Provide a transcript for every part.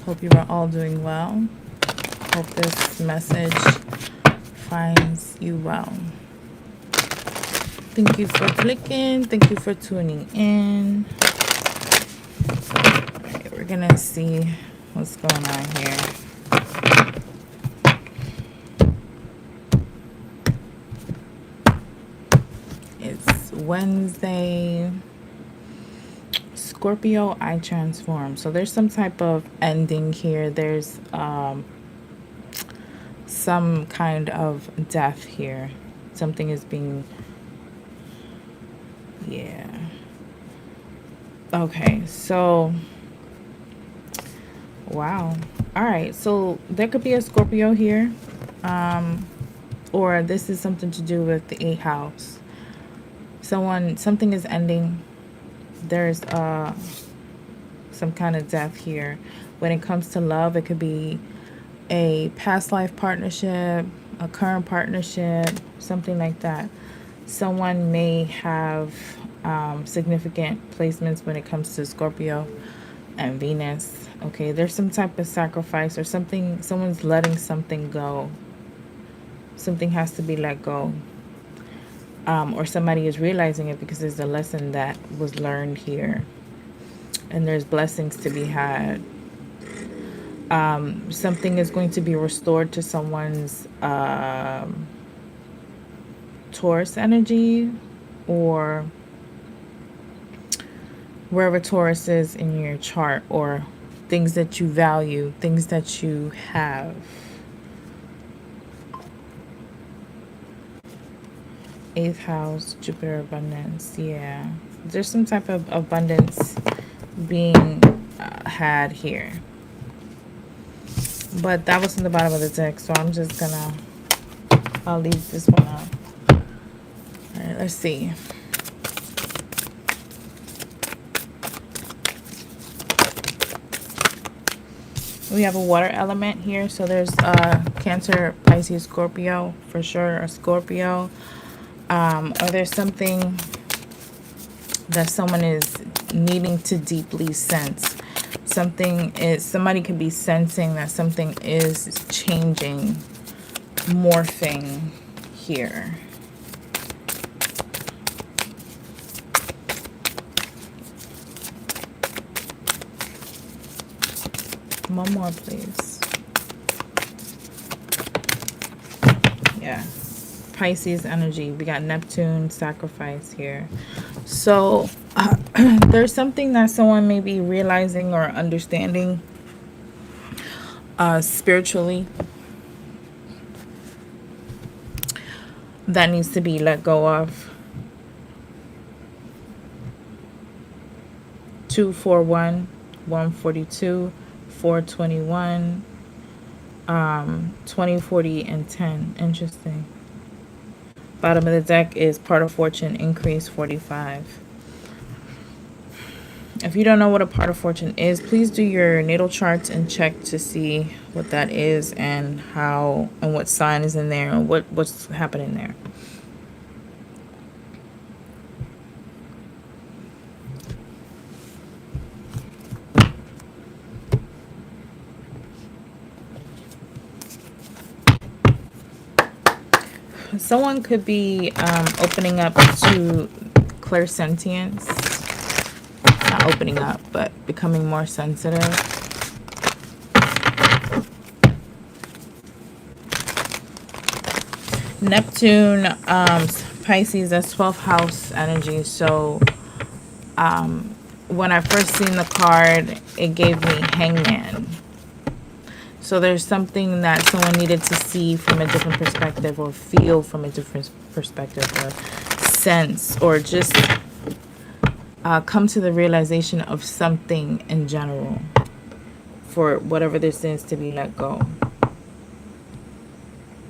Hope you are all doing well. Hope this message finds you well. Thank you for clicking. Thank you for tuning in. All right, we're gonna see what's going on here. It's Wednesday. Scorpio, I transform. So there's some type of ending here. There's some kind of death here. Something is being, yeah. Okay, so wow. All right, so there could be a Scorpio here, or this is something to do with the 8th house. Something is ending. There's some kind of death here. When it comes to love, it could be a past life partnership, a current partnership, something like that. Someone may have significant placements when it comes to Scorpio and Venus. Okay, there's some type of sacrifice or something. Someone's letting something go. Something has to be let go. Or somebody is realizing it because there's a lesson that was learned here. And there's blessings to be had. Something is going to be restored to someone's Taurus energy, or wherever Taurus is in your chart, or things that you value, things that you have. 8th house, Jupiter abundance. Yeah, there's some type of abundance being had here. But that was in the bottom of the deck, so I'm just gonna, I'll leave this one up. All right, let's see. We have a water element here, so there's Cancer, Pisces, Scorpio, for sure, a Scorpio. Or there's something that someone is needing to deeply sense. Somebody could be sensing that something is changing, morphing here. One more, please. Yeah. Pisces energy. We got Neptune, sacrifice here. So there's something that someone may be realizing or understanding spiritually that needs to be let go of. 241, 142, 421, 20, 40, and 10. Interesting. Bottom of the deck is part of fortune, increase 45. If you don't know what a part of fortune is, please do your natal charts and check to see what that is and how and what sign is in there and what's happening there. Someone could be opening up to clairsentience. Not opening up, but becoming more sensitive. Neptune, Pisces, that's 12th house energy. So when I first seen the card, it gave me Hangman. So there's something that someone needed to see from a different perspective, or feel from a different perspective, or sense, or just come to the realization of something in general for whatever this is to be let go.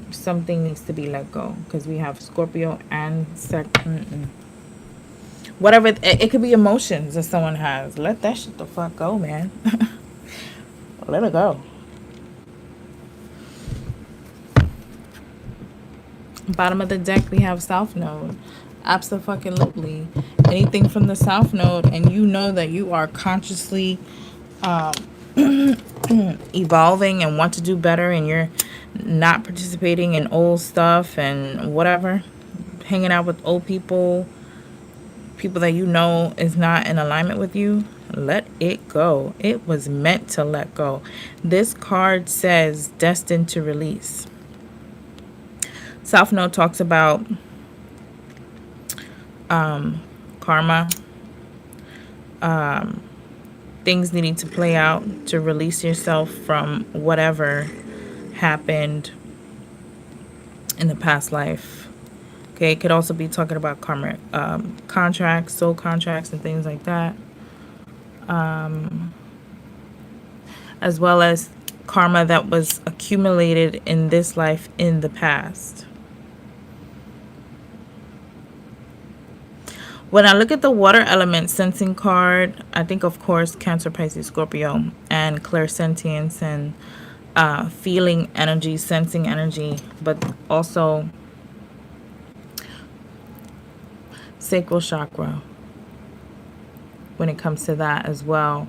Something needs to be let go because we have Scorpio and whatever. It could be emotions that someone has. Let that shit the fuck go, man. Let it go. Bottom of the deck, we have South Node. Absolutely. Anything from the South Node, and you know that you are consciously evolving and want to do better, and you're not participating in old stuff and whatever, hanging out with old people, people that you know is not in alignment with you, let it go. It was meant to let go. This card says destined to release. South Node talks about karma, things needing to play out to release yourself from whatever happened in the past life. Okay, it could also be talking about karma, contracts, soul contracts, and things like that, as well as karma that was accumulated in this life in the past. When I look at the water element sensing card, I think, of course, Cancer, Pisces, Scorpio, and clairsentience and feeling energy, sensing energy, but also sacral chakra when it comes to that as well.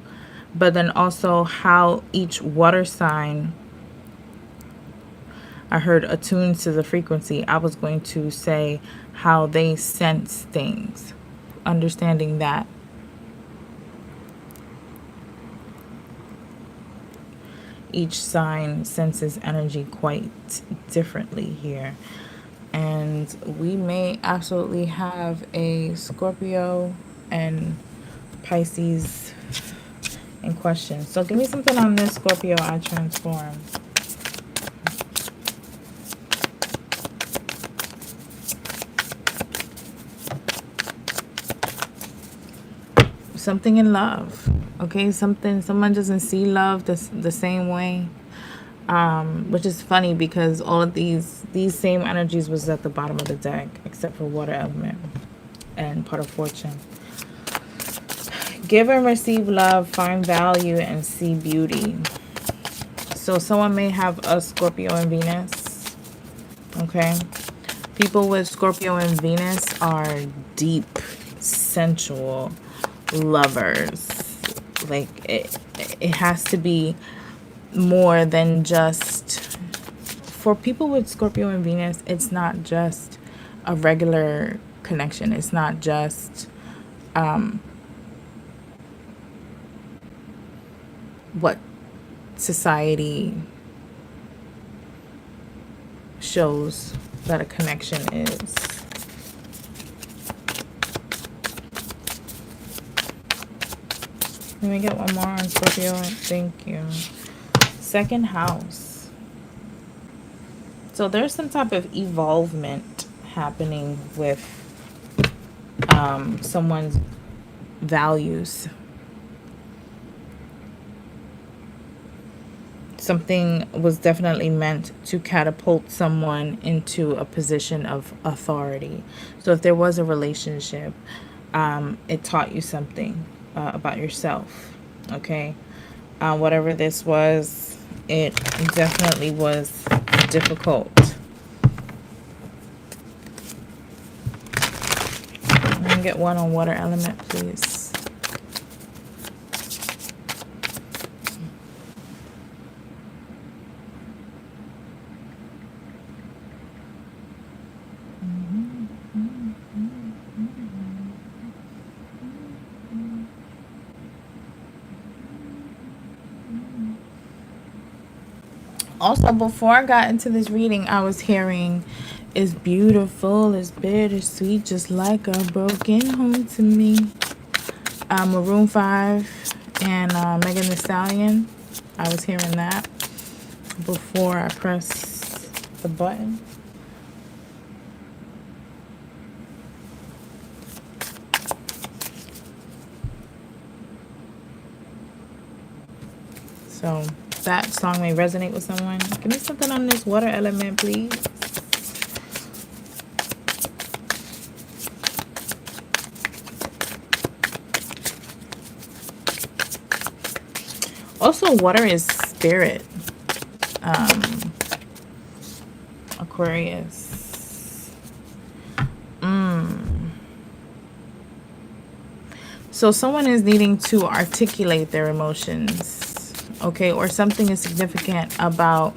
But then also how each water sign, I heard, attuned to the frequency. I was going to say how they sense things. Understanding that each sign senses energy quite differently here. And we may absolutely have a Scorpio and Pisces in question. So give me something on this Scorpio I transform. Something in love. Okay, someone doesn't see love the same way. Which is funny because all of these same energies was at the bottom of the deck, except for water element and part of fortune. Give and receive love, find value, and see beauty. So someone may have a Scorpio and Venus. Okay, people with Scorpio and Venus are deep, sensual lovers. Like it has to be more than just, for people with Scorpio and Venus, it's not just a regular connection. It's not just what society shows that a connection is. Let me get one more on Scorpio. Thank you. Second house. So there's some type of evolvement happening with someone's values. Something was definitely meant to catapult someone into a position of authority. So if there was a relationship, it taught you something about yourself. Okay, whatever this was, it definitely was difficult. Let me get one on water element, please. Also, before I got into this reading, I was hearing, "It's beautiful, it's bittersweet, just like a broken home to me." Maroon 5 and Megan Thee Stallion. I was hearing that before I pressed the button. So that song may resonate with someone. Give me something on this water element, please. Also, water is spirit. Aquarius. So someone is needing to articulate their emotions. okay? Or something is significant about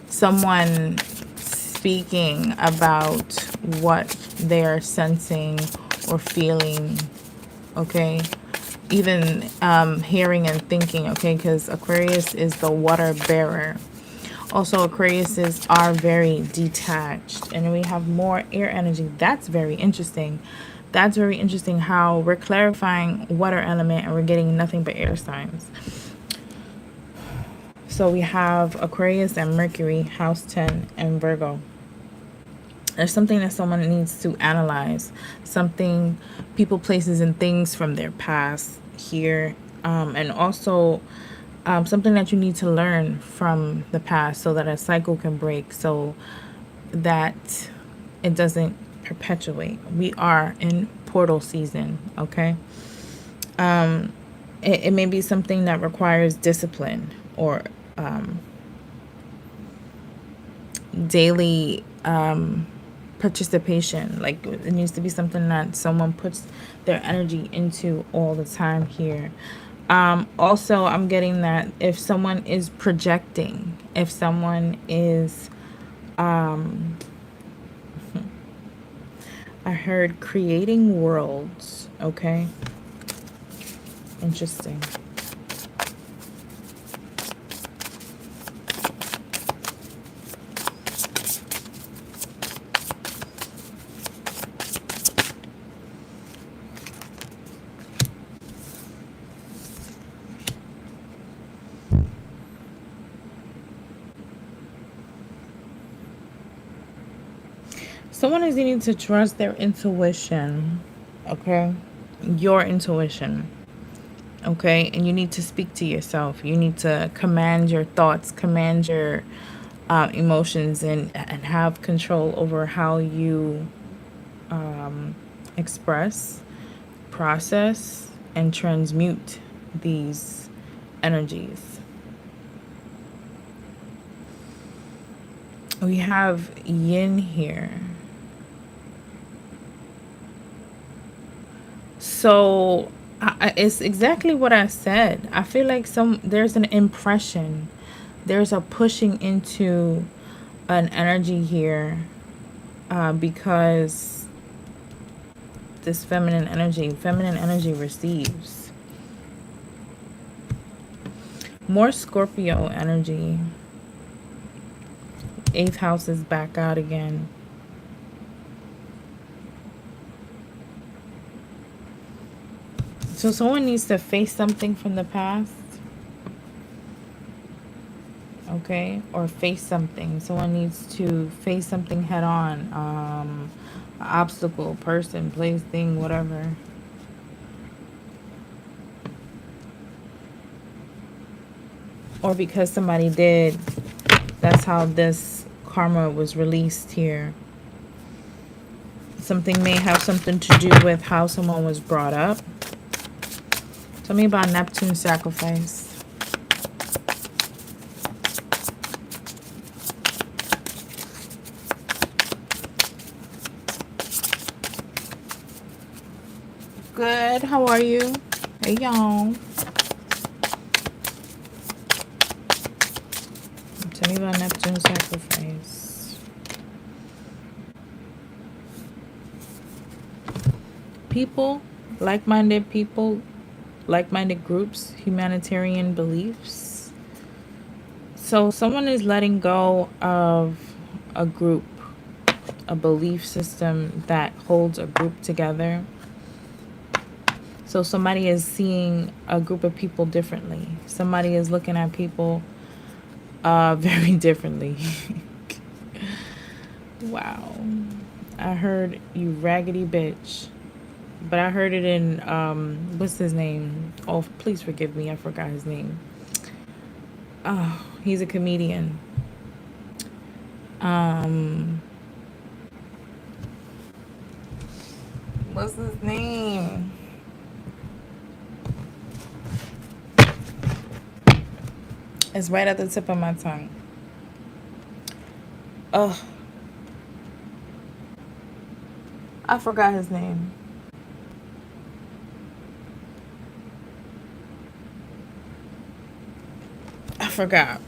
someone speaking about what they are sensing or feeling, okay? Even hearing and thinking, okay? Because Aquarius is the water bearer. Also, Aquariuses are very detached. And we have more air energy. That's very interesting. That's very interesting how we're clarifying water element and we're getting nothing but air signs. So we have Aquarius and Mercury, house 10, and Virgo. There's something that someone needs to analyze. Something, people, places, and things from their past here. And also something that you need to learn from the past so that a cycle can break, so that it doesn't perpetuate. We are in portal season, okay? It may be something that requires discipline or daily participation. Like, it needs to be something that someone puts their energy into all the time here. Also, I'm getting that if someone is projecting, if someone is, I heard creating worlds, okay? Interesting. Someone is needing to trust their intuition, okay? Your intuition, okay? And you need to speak to yourself. You need to command your thoughts, command your emotions, and have control over how you express, process, and transmute these energies. We have yin here. So it's exactly what I said. I feel like there's an impression. There's a pushing into an energy here because this feminine energy receives. More Scorpio energy. 8th house is back out again. So someone needs to face something from the past. Okay? Or face something. Someone needs to face something head on. An obstacle, person, place, thing, whatever. Or because somebody did. That's how this karma was released here. Something may have something to do with how someone was brought up. Tell me about Neptune sacrifice. Good. How are you? Hey, y'all. Tell me about Neptune sacrifice. People, like-minded people, like-minded groups, humanitarian beliefs. So someone is letting go of a group, a belief system that holds a group together. So somebody is seeing a group of people differently. Somebody is looking at people very differently. Wow. I heard you raggedy bitch. But I heard it in, what's his name? Oh, please forgive me. I forgot his name. Oh, he's a comedian. What's his name? It's right at the tip of my tongue. Ugh. I forgot his name. forgot.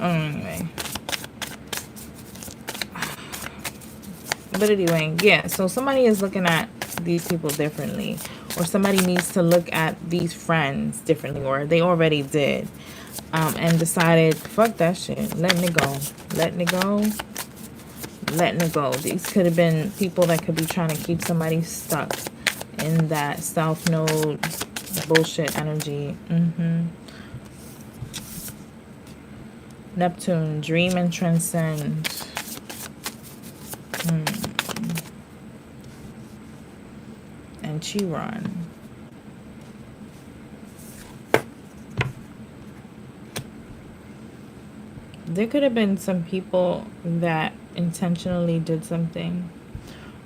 Anyway. But anyway, yeah, so somebody is looking at these people differently, or somebody needs to look at these friends differently, or they already did, and decided, fuck that shit, letting it go, letting it go, letting it go. These could have been people that could be trying to keep somebody stuck in that South Node bullshit energy. Neptune, dream and transcend. And Chiron. There could have been some people that intentionally did something,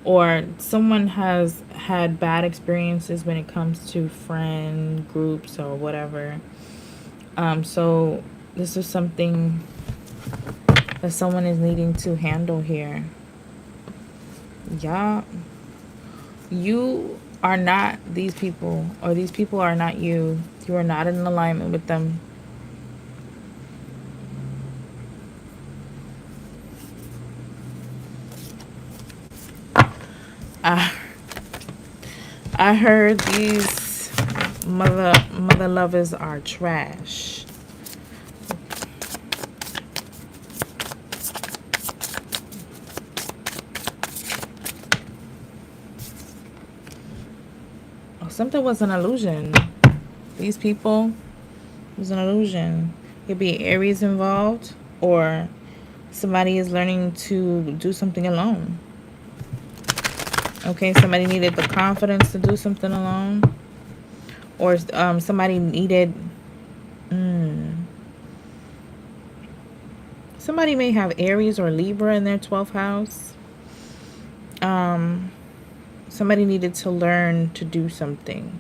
or someone has had bad experiences when it comes to friend groups or whatever. So this is something that someone is needing to handle here. Yeah, you are not these people, or these people are not you. You are not in alignment with them. I heard these mother lovers are trash. Oh, something was an illusion. These people was an illusion. Could be Aries involved, or somebody is learning to do something alone. Okay, somebody needed the confidence to do something alone, or somebody needed. Somebody may have Aries or Libra in their 12th house. Somebody needed to learn to do something.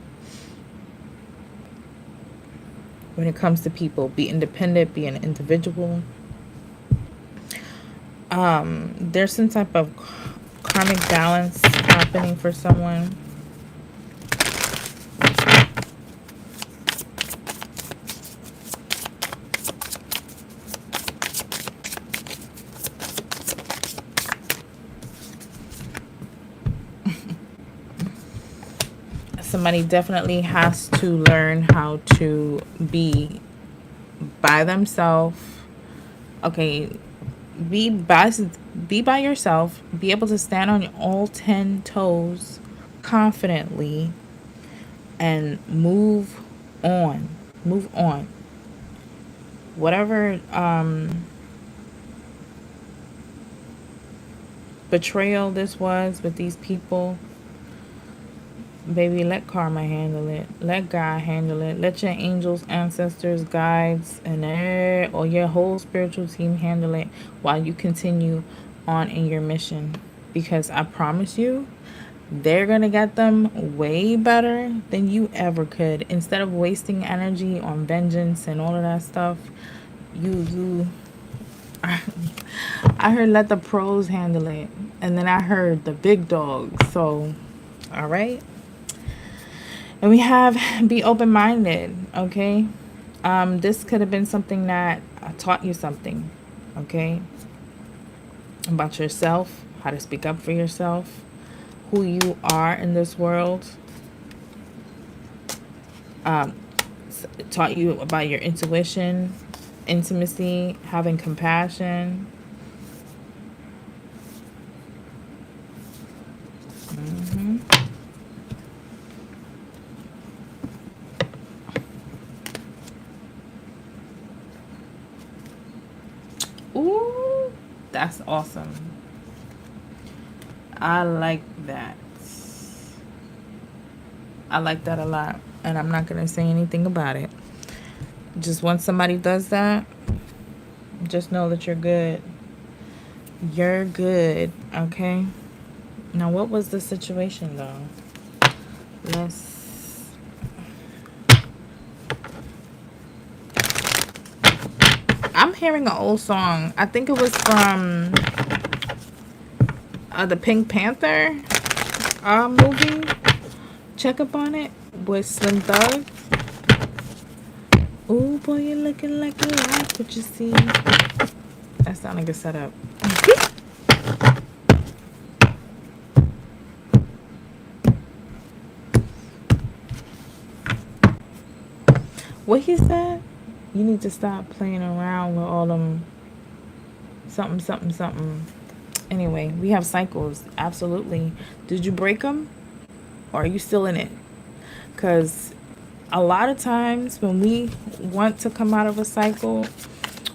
When it comes to people, be independent, be an individual. There's some type of karmic balance happening for someone. Somebody definitely has to learn how to be by themselves. Okay, be by yourself. Be able to stand on all 10 toes confidently and move on. Move on. Whatever betrayal this was with these people, baby, let karma handle it. Let God handle it. Let your angels, ancestors, guides, and or your whole spiritual team handle it while you continue on in your mission. Because I promise you, they're going to get them way better than you ever could. Instead of wasting energy on vengeance and all of that stuff, I heard let the pros handle it. And then I heard the big dogs. So, all right. And we have be open-minded, okay? This could have been something that taught you something, okay? About yourself, how to speak up for yourself, who you are in this world. Taught you about your intuition, intimacy, having compassion. Ooh, that's awesome. I like that. I like that a lot. And I'm not going to say anything about it. Just once somebody does that, just know that you're good. You're good, okay? Now, what was the situation, though? I'm hearing an old song. I think it was from the Pink Panther movie. Check up on it with Slim Thug. Oh boy, you're looking like you like what you see. That sounds like a setup. What he said? You need to stop playing around with all them something, something, something. Anyway, we have cycles. Absolutely. Did you break them? Or are you still in it? Because a lot of times when we want to come out of a cycle,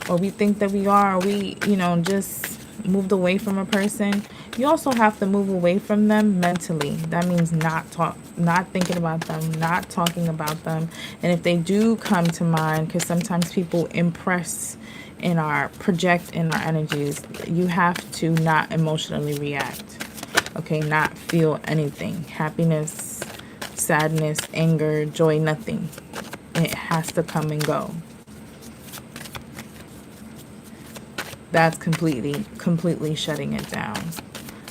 or we think that we are, or we, just moved away from a person, you also have to move away from them mentally. That means not thinking about them, not talking about them. And if they do come to mind, because sometimes people project in our energies, you have to not emotionally react. Okay, not feel anything. Happiness, sadness, anger, joy, nothing. It has to come and go. That's completely shutting it down.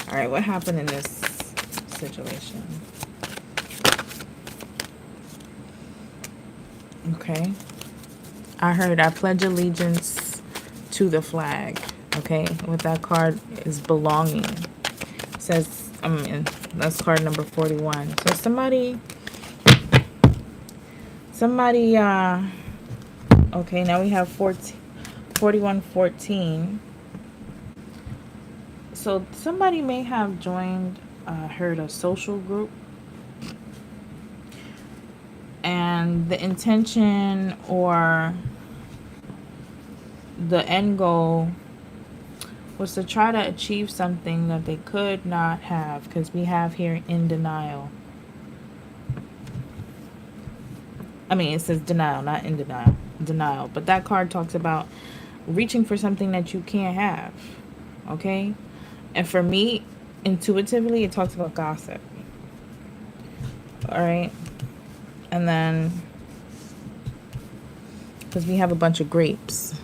All right, what happened in this situation? Okay. I heard I pledge allegiance to the flag. Okay, what that card is belonging. It says, that's card number 41. So somebody, okay, now we have 4114. So somebody may have joined, heard a social group, and the intention or the end goal was to try to achieve something that they could not have, because we have here in denial. I mean, it says denial, not in denial. Denial. But that card talks about reaching for something that you can't have. Okay? And for me, intuitively, it talks about gossip. Alright? And then, because we have a bunch of grapes.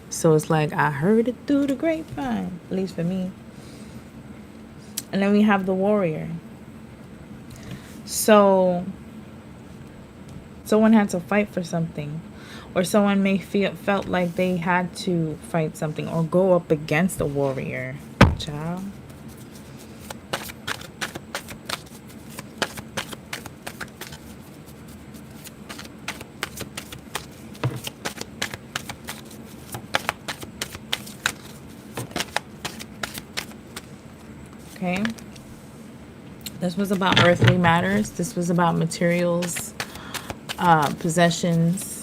So it's like, I heard it through the grapevine. At least for me. And then we have the warrior. So someone had to fight for something. Or someone may felt like they had to fight something or go up against a warrior. Child. Okay. This was about earthly matters. This was about materials, possessions.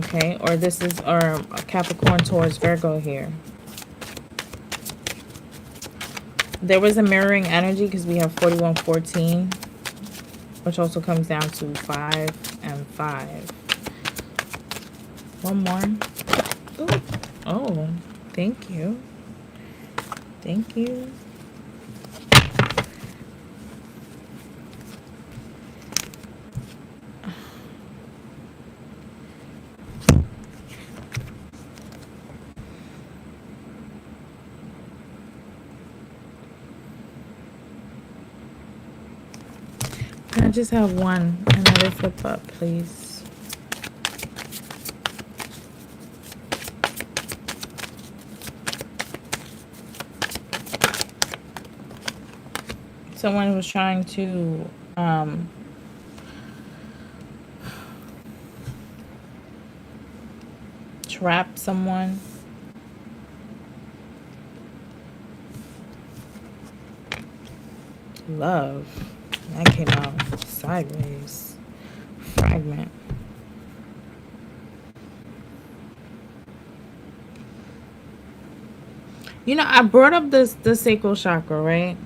Okay, or this is our Capricorn, Taurus, Virgo here. There was a mirroring energy because we have 4114, which also comes down to 5 and 5. One more. Ooh. Oh, thank you. Thank you. Can I just have another flip up, please? Someone was trying to trap someone. Love. That came out sideways. Fragment. I brought up the sacral chakra, right?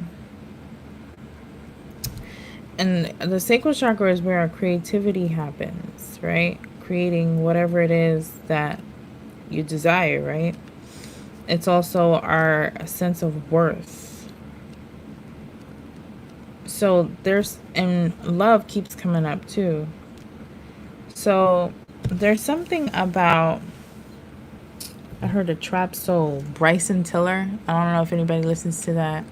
And the sacral chakra is where our creativity happens, right? Creating whatever it is that you desire, right? It's also our sense of worth. So and love keeps coming up too. So there's something about, I heard a trap soul, Bryson Tiller. I don't know if anybody listens to that.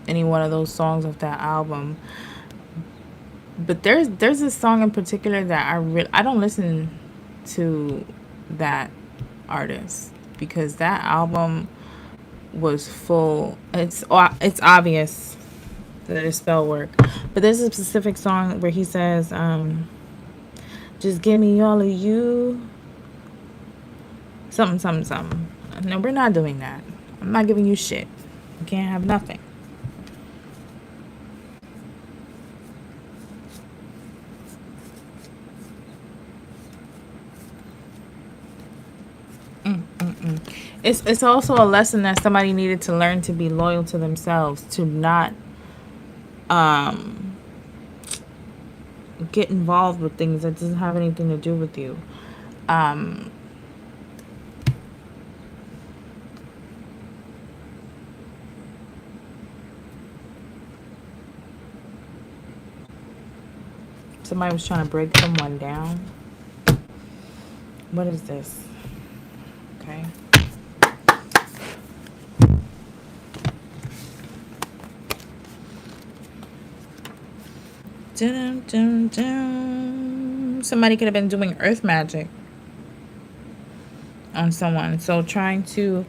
any one of those songs of that album. But there's a song in particular that I don't listen to that artist because that album was full. It's obvious that it's spell work. But there's a specific song where he says, "Just give me all of you." Something, something, something. No, we're not doing that. I'm not giving you shit. You can't have nothing. It's also a lesson that somebody needed to learn to be loyal to themselves, to not um get involved with things that doesn't have anything to do with you. Um Somebody was trying to break someone down. What is this? Okay. Dun, dun, dun. Somebody could have been doing earth magic on someone. So trying to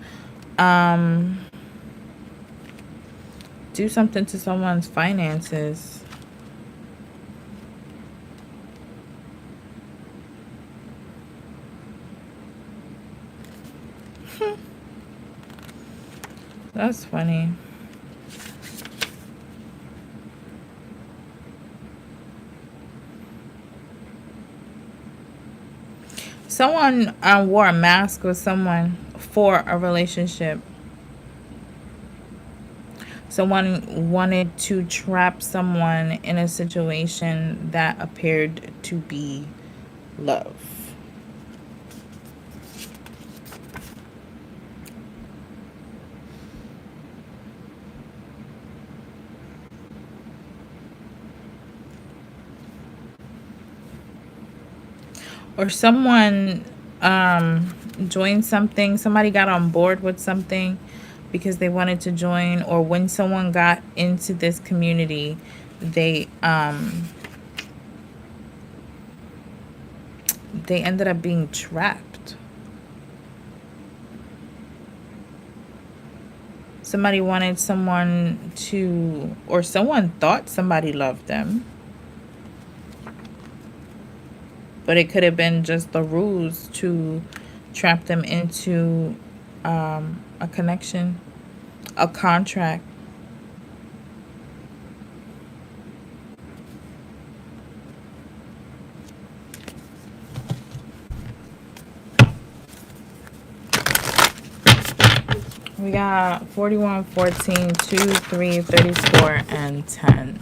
do something to someone's finances. That's funny. Someone wore a mask with someone for a relationship. Someone wanted to trap someone in a situation that appeared to be love. Or someone joined something, somebody got on board with something because they wanted to join, or when someone got into this community, they ended up being trapped. Somebody wanted someone to, or someone thought somebody loved them, but it could have been just the ruse to trap them into a connection, a contract. We got 41, 14, 2, 3, 34, and 10.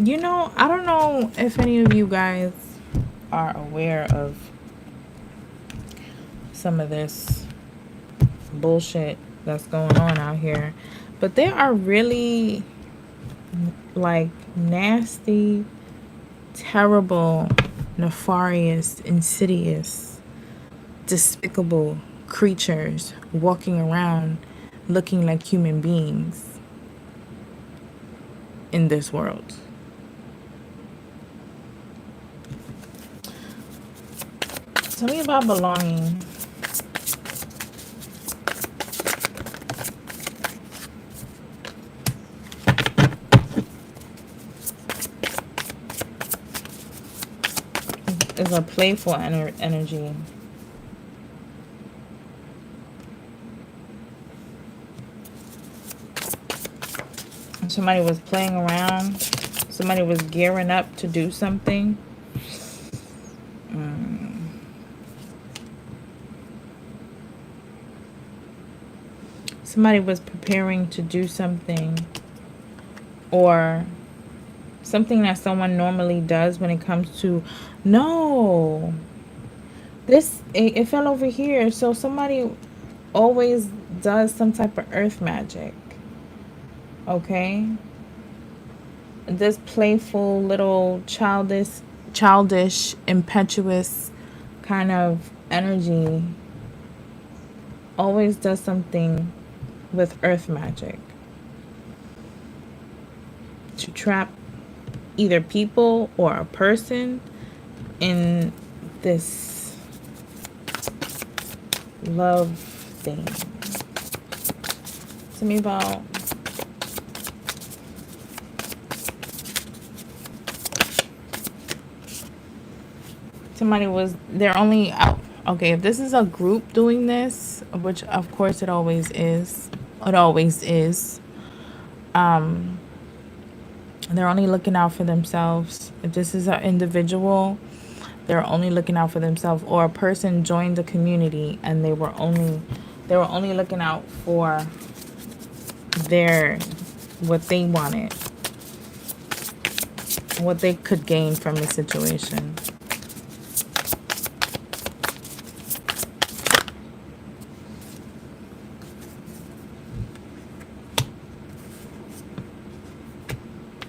You know, I don't know if any of you guys are aware of some of this bullshit that's going on out here, but there are really like nasty, terrible, nefarious, insidious, despicable creatures walking around looking like human beings in this world. Tell me about belonging. It's a playful energy. Somebody was playing around. Somebody was gearing up to do something. Somebody was preparing to do something, or something that someone normally does when it comes to, no, this, it fell over here. So somebody always does some type of earth magic. Okay. this playful little childish, impetuous kind of energy always does something with earth magic to trap either people or a person in this love thing. To me about somebody was they're only out. Okay, if this is a group doing this, which of course it always is, they're only looking out for themselves. If this is an individual, they're only looking out for themselves, or a person joined the community and they were only looking out for their what they wanted, what they could gain from the situation.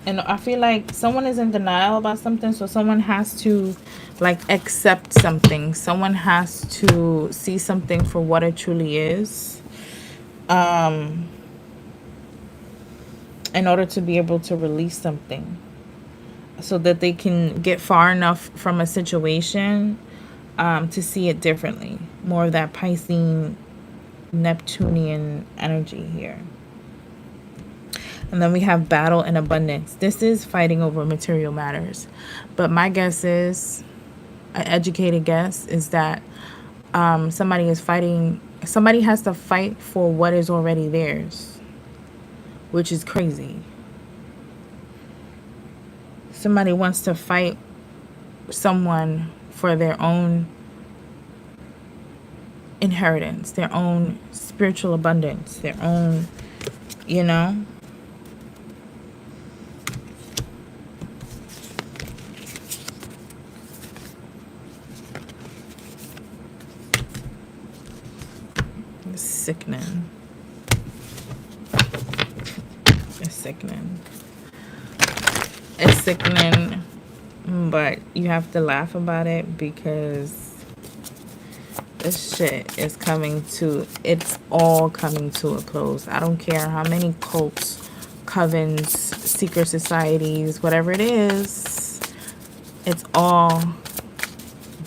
And I feel like someone is in denial about something, so someone has to like accept something. Someone has to see something for what it truly is, in order to be able to release something, so that they can get far enough from a situation to see it differently. More of that Piscean, Neptunian energy here. And then we have battle and abundance. This is fighting over material matters. But my guess is, an educated guess, is that somebody is fighting, somebody has to fight for what is already theirs, which is crazy. Somebody wants to fight someone for their own inheritance, their own spiritual abundance, their own, you know. Sickening. It's sickening. It's sickening, but you have to laugh about it because this shit is it's all coming to a close. I don't care how many cults, covens, secret societies, whatever it is, it's all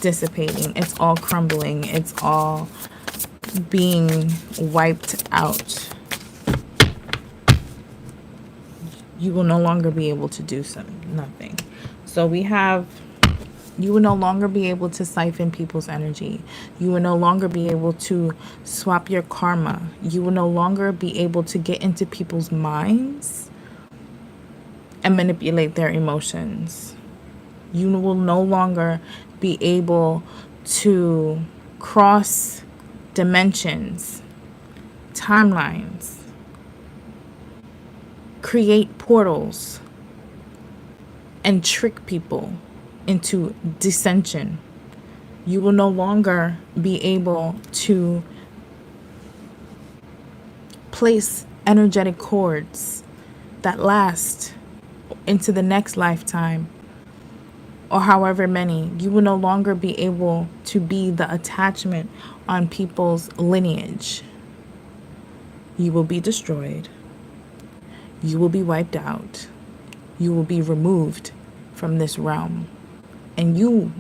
dissipating. It's all crumbling. It's all being wiped out. You will no longer be able to do nothing. So we have, you will no longer be able to siphon people's energy. You will no longer be able to swap your karma. You will no longer be able to get into people's minds and manipulate their emotions. You will no longer be able to cross dimensions, timelines, create portals, and trick people into dissension. You will no longer be able to place energetic cords that last into the next lifetime, or however many. You will no longer be able to be the attachment on people's lineage. You will be destroyed. You will be wiped out. You will be removed from this realm. And you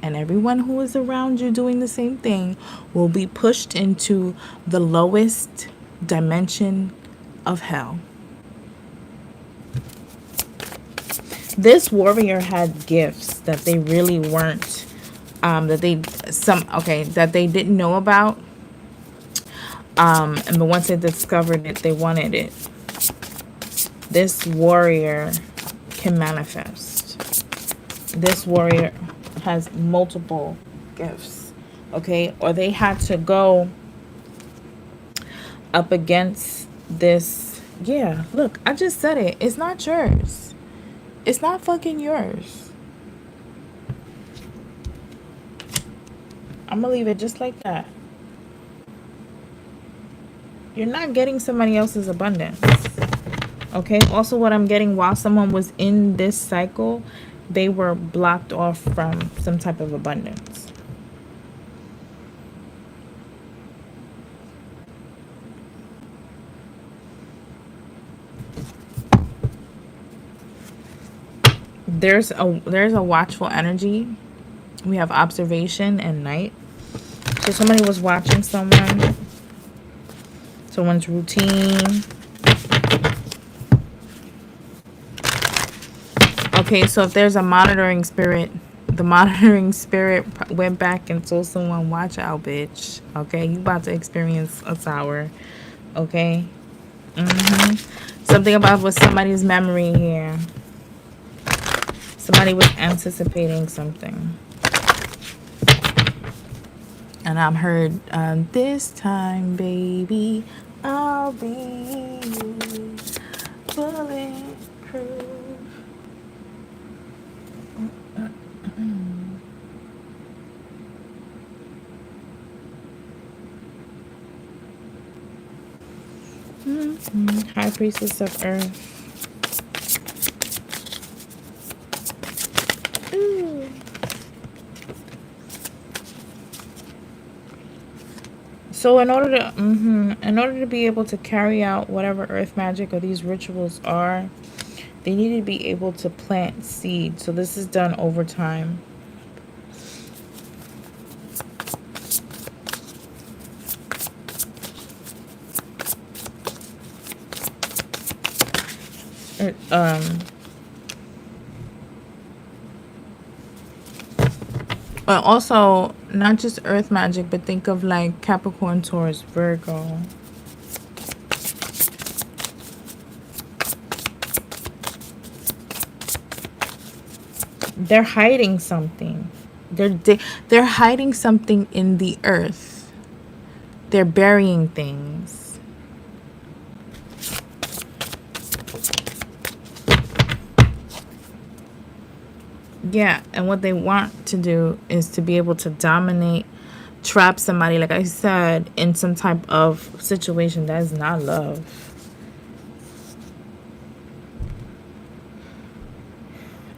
and everyone who is around you doing the same thing will be pushed into the lowest dimension of hell. This warrior had gifts that they really weren't, that they didn't know about. But once they discovered it, they wanted it. This warrior can manifest. This warrior has multiple gifts, okay? Or they had to go up against this. Yeah, look, I just said it. It's not yours. It's not fucking yours. I'm gonna leave it just like that. You're not getting somebody else's abundance. Okay, also what I'm getting, while someone was in this cycle, they were blocked off from some type of abundance. There's a watchful energy. We have observation and night. So somebody was watching someone's routine. Okay, so if there's a monitoring spirit, the monitoring spirit went back and told someone, watch out, bitch. Okay, you about to experience a tower. Okay. Something about with somebody's memory here. Somebody was anticipating something. And I'm heard, this time, baby, I'll be bulletproof. High Priestess of Earth. Ooh. So in order to be able to carry out whatever earth magic or these rituals are, they need to be able to plant seed. So this is done over time. But also, not just earth magic, but think of like Capricorn, Taurus, Virgo. They're hiding something. They're hiding something in the earth. They're burying things. Yeah, and what they want to do is to be able to dominate, trap somebody, like I said, in some type of situation that is not love.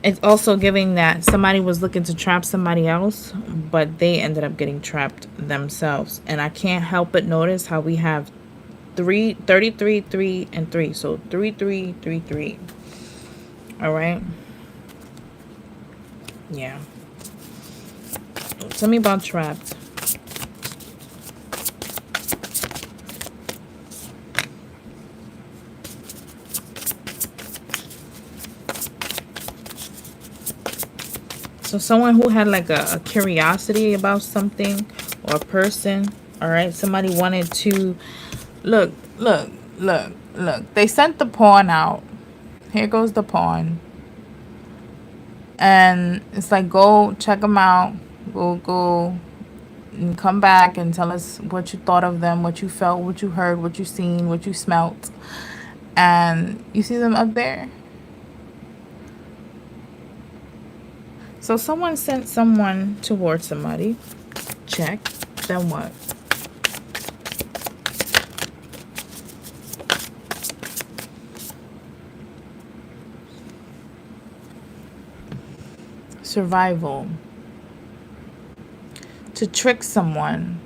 It's also giving that somebody was looking to trap somebody else, but they ended up getting trapped themselves. And I can't help but notice how we have 33, 3, and 3. So 3, 3, 3, 3. All right. Yeah. Tell me about trapped. So someone who had like a curiosity about something or a person, all right? Somebody wanted to, look. They sent the pawn out. Here goes the pawn. And it's like, go check them out. Go and come back and tell us what you thought of them, what you felt, what you heard, what you seen, what you smelt. And you see them up there? So someone sent someone towards somebody. Check. Then what? Survival. To trick someone.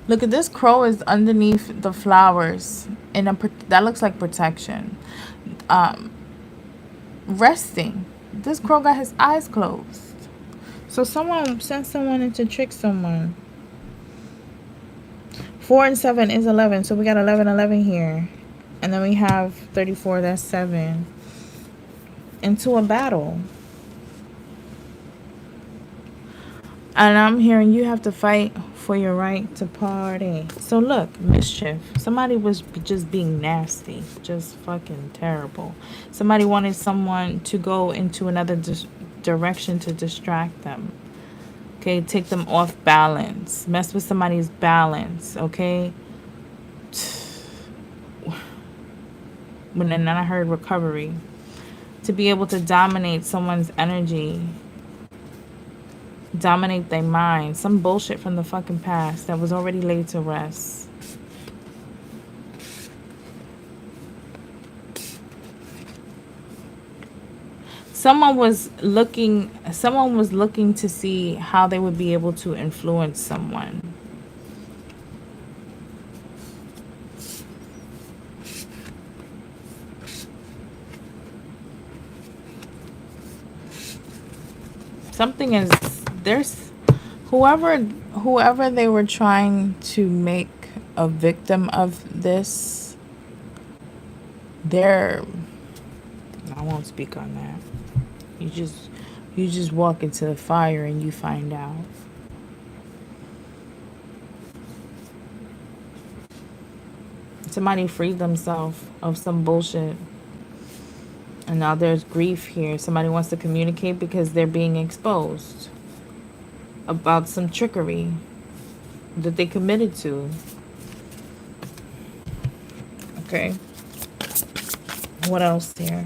Look at this crow is underneath the flowers. That looks like protection. Resting. This crow got his eyes closed. So someone sent someone in to trick someone. 4 and 7 is 11. So we got 11, 11 here. And then we have 34, that's 7. Into a battle. And I'm hearing you have to fight for your right to party. So look, mischief. Somebody was just being nasty. Just fucking terrible. Somebody wanted someone to go into another direction to distract them. Okay, take them off balance. Mess with somebody's balance, okay? And then I heard recovery. To be able to dominate someone's energy. Dominate their mind. Some bullshit from the fucking past that was already laid to rest. someone was looking to see how they would be able to influence someone. Something is there's whoever they were trying to make a victim of this, they're, I won't speak on that. You just walk into the fire and you find out. Somebody freed themselves of some bullshit. And now there's grief here. Somebody wants to communicate because they're being exposed about some trickery that they committed to. Okay. What else here?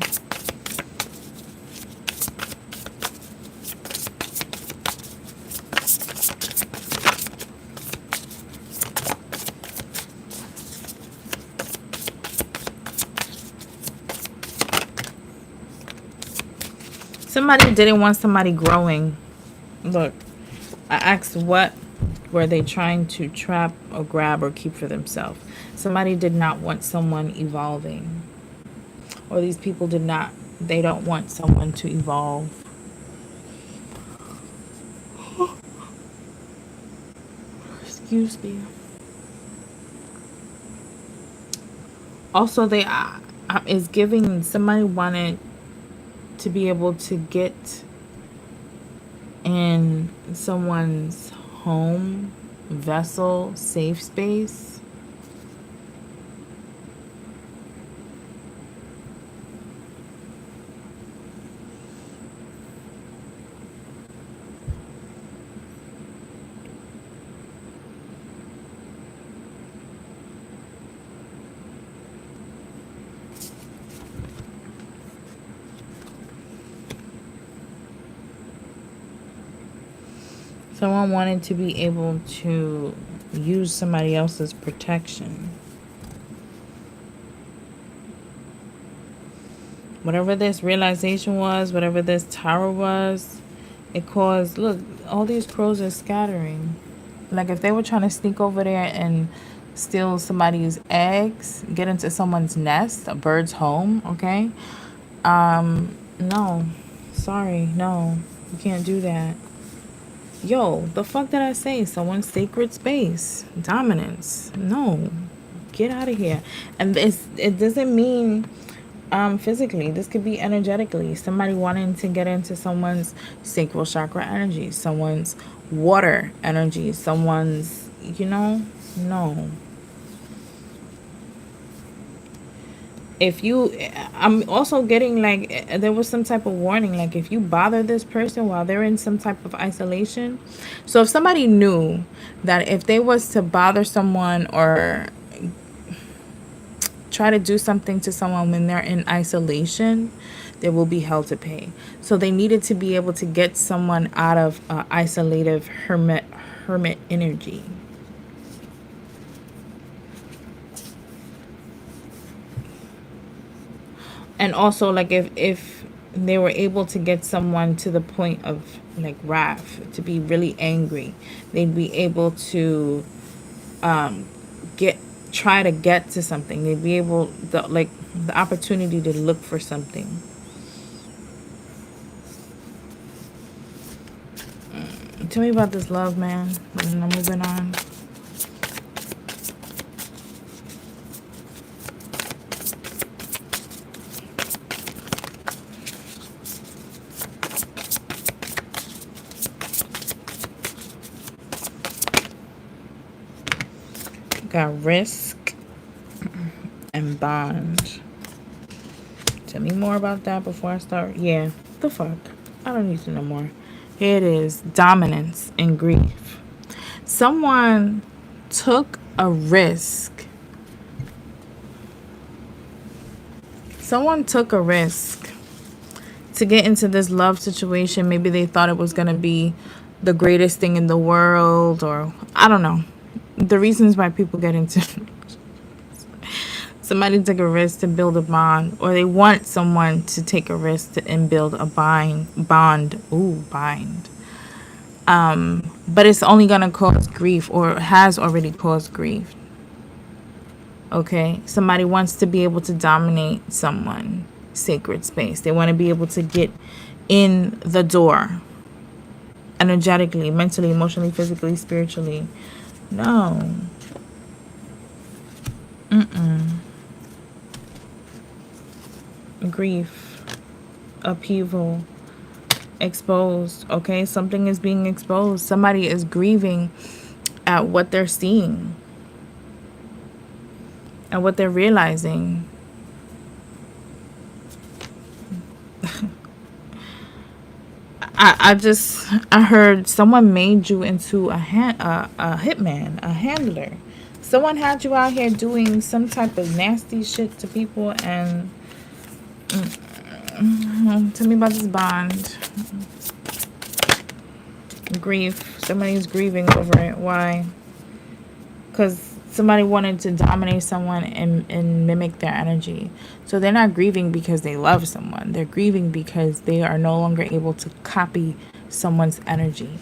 Somebody didn't want somebody growing. Look, I asked what were they trying to trap or grab or keep for themselves. Somebody did not want someone evolving. Or these people they don't want someone to evolve. Excuse me. Also, they is giving, somebody wanted to be able to get in someone's home, vessel, safe space. Someone wanted to be able to use somebody else's protection. Whatever this realization was, whatever this tower was, it caused, look, all these crows are scattering. Like if they were trying to sneak over there and steal somebody's eggs, get into someone's nest, a bird's home, okay? No. Sorry, no. You can't do that. Yo, the fuck did I say? Someone's sacred space. Dominance. No. Get out of here. And it doesn't mean physically. This could be energetically. Somebody wanting to get into someone's sacral chakra energy, someone's water energy, someone's, no. If you, I'm also getting like, there was some type of warning, like if you bother this person while they're in some type of isolation. So if somebody knew that if they was to bother someone or try to do something to someone when they're in isolation, they will be held to pay. So they needed to be able to get someone out of isolative hermit energy. And also, like, if they were able to get someone to the point of, like, wrath, to be really angry, they'd be able to try to get to something. They'd be able, the opportunity to look for something. Tell me about this love, man. And I'm moving on. Got risk and bond. Tell me more about that before I start. Yeah, the fuck. I don't need to know more. Here it is. Dominance and grief. Someone took a risk. Someone took a risk to get into this love situation. Maybe they thought it was going to be the greatest thing in the world, or I don't know. The reasons why people get into Somebody took a risk to build a bond, or they want someone to take a risk and build a bond. Ooh, bind. But it's only gonna cause grief, or has already caused grief. Okay, somebody wants to be able to dominate someone, sacred space. They want to be able to get in the door, energetically, mentally, emotionally, physically, spiritually. No. Grief, upheaval, exposed. Okay, something is being exposed. Somebody is grieving at what they're seeing, at what they're realizing. I heard someone made you into a hitman, a handler. Someone had you out here doing some type of nasty shit to people, and tell me about this bond. Grief. Somebody's grieving over it. Why? Because somebody wanted to dominate someone and mimic their energy. So they're not grieving because they love someone. They're grieving because they are no longer able to copy someone's energy.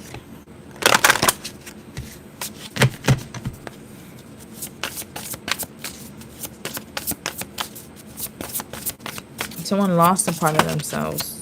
Someone lost a part of themselves.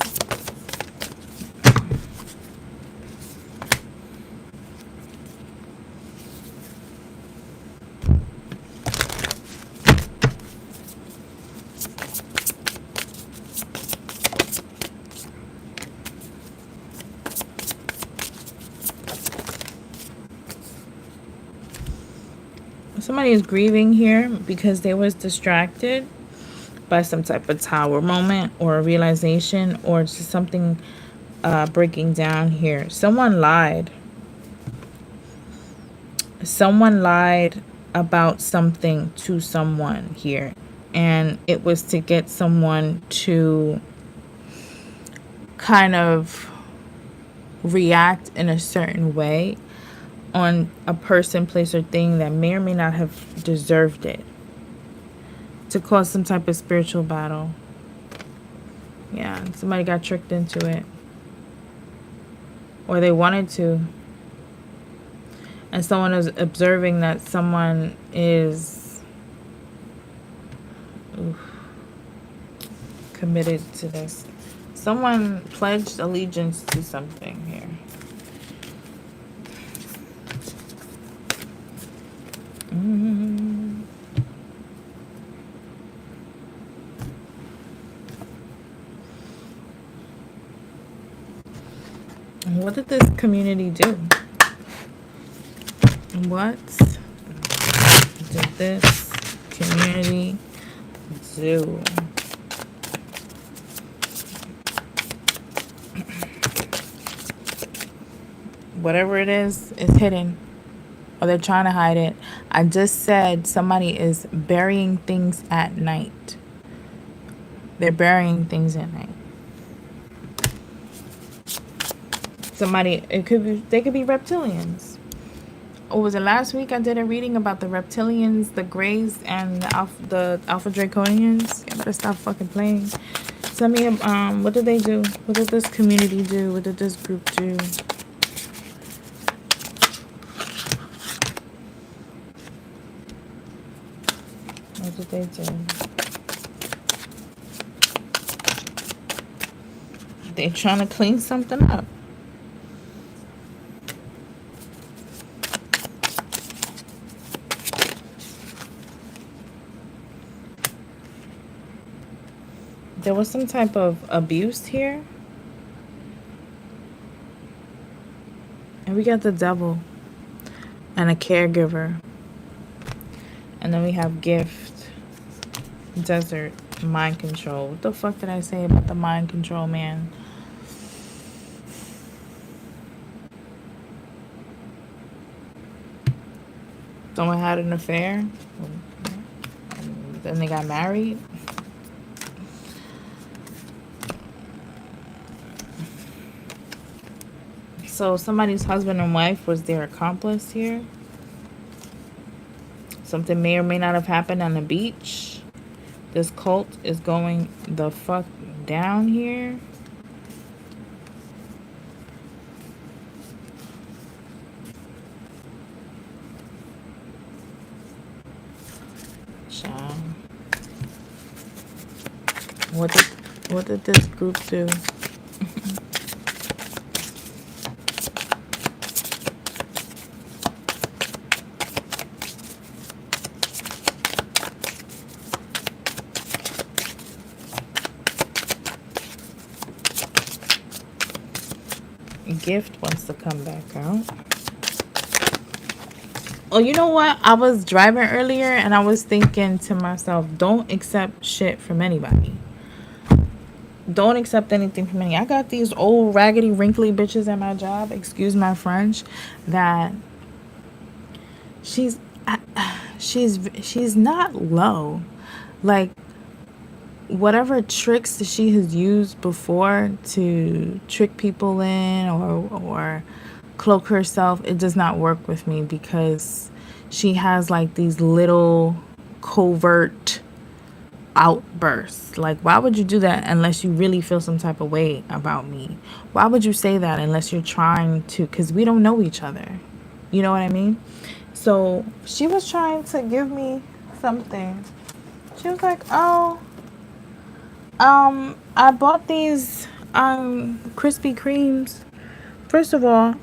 Somebody is grieving here because they was distracted by some type of tower moment or a realization, or just something breaking down here. Someone lied. Someone lied about something to someone here, and it was to get someone to kind of react in a certain way on a person, place, or thing that may or may not have deserved it, to cause some type of spiritual battle. Yeah, somebody got tricked into it, or they wanted to, and someone is observing that someone is committed to this. Someone pledged allegiance to something here. What did this community do? What did this community do? Whatever it is, it's hidden. Or they're trying to hide it. I just said somebody is burying things at night. They're burying things at night. Somebody, they could be reptilians. Or was it last week I did a reading about the reptilians, the Greys, and the Alpha Draconians? You better stop fucking playing. Tell me, what did they do? What did this community do? What did this group do? What did they do? They're trying to clean something up. There was some type of abuse here. And we got the devil and a caregiver. And then we have gift, desert, mind control. What the fuck did I say about the mind control, man? Someone had an affair. Then they got married. So somebody's husband and wife was their accomplice here. Something may or may not have happened on the beach. This cult is going the fuck down here. Child. What did this group do? Gift wants to come back out. Oh, you know what? I was driving earlier and I was thinking to myself, don't accept shit from anybody. Don't accept anything from any. I got these old raggedy wrinkly bitches at my job, excuse my French, that she's not low. Like, whatever tricks that she has used before to trick people in or cloak herself, it does not work with me, because she has like these little covert outbursts. Like, why would you do that unless you really feel some type of way about me? Why would you say that unless you're trying to, because we don't know each other, you know what I mean? So she was trying to give me something. She was like, oh, I bought these Krispy Kremes. First of all,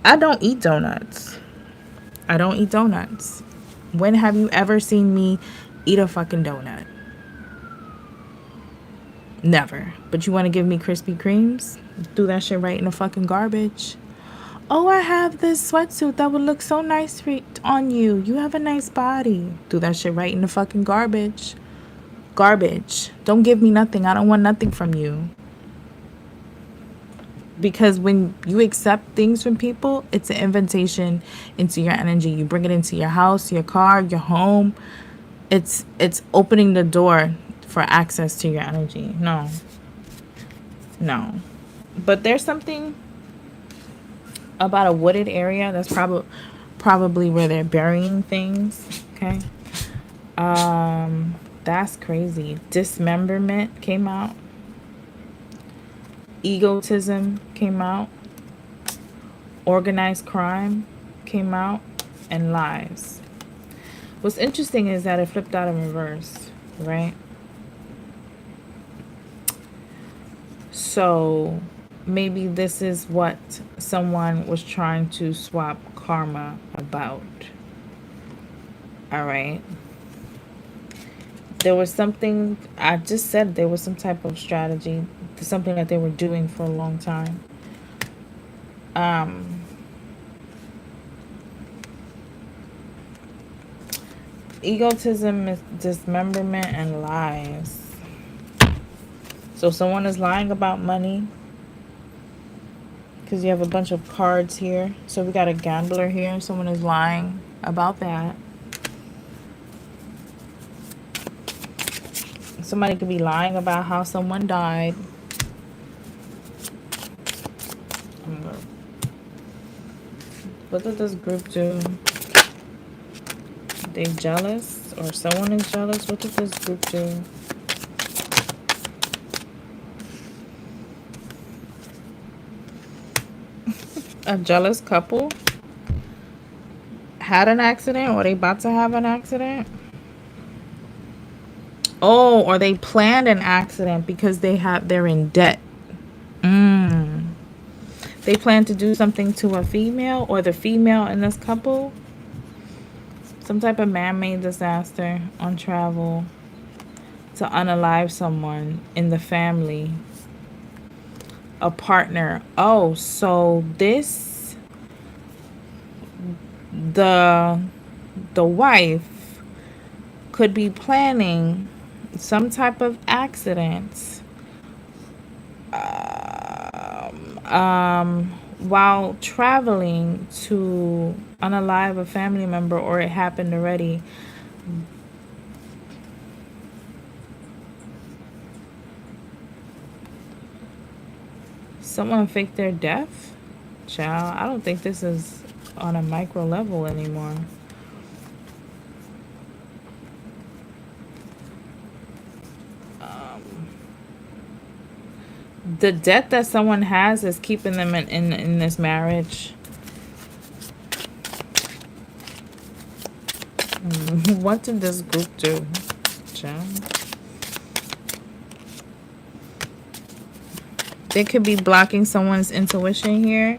I don't eat donuts. I don't eat donuts. When have you ever seen me eat a fucking donut? Never. But you want to give me Krispy Kremes? Do that shit right in the fucking garbage. Oh, I have this sweatsuit that would look so nice on you. You have a nice body. Do that shit right in the fucking garbage. Garbage. Don't give me nothing. I don't want nothing from you. Because when you accept things from people, it's an invitation into your energy. You bring it into your house, your car, your home. It's opening the door for access to your energy. No. But there's something about a wooded area. That's probably where they're burying things. Okay. That's crazy. Dismemberment came out. Egotism came out. Organized crime came out. And lies. What's interesting is that it flipped out in reverse, right? So maybe this is what someone was trying to swap karma about. All right. There was something, I just said there was some type of strategy, something that they were doing for a long time. Egotism, dismemberment, and lies. So someone is lying about money, because you have a bunch of cards here. So we got a gambler here. Someone is lying about that. Somebody could be lying about how someone died. What did this group do? They jealous? Or someone is jealous? What did this group do? A jealous couple had an accident, or they about to have an accident. Oh, or they planned an accident because they're in debt. They plan to do something to a female, or the female in this couple. Some type of man-made disaster on travel to unalive someone in the family. A partner. Oh, so this, the wife could be planning some type of accident while traveling to unalive a family member, or it happened already. Someone faked their death? Child, I don't think this is on a micro level anymore. The debt that someone has is keeping them in this marriage. What did this group do? Jim? They could be blocking someone's intuition here.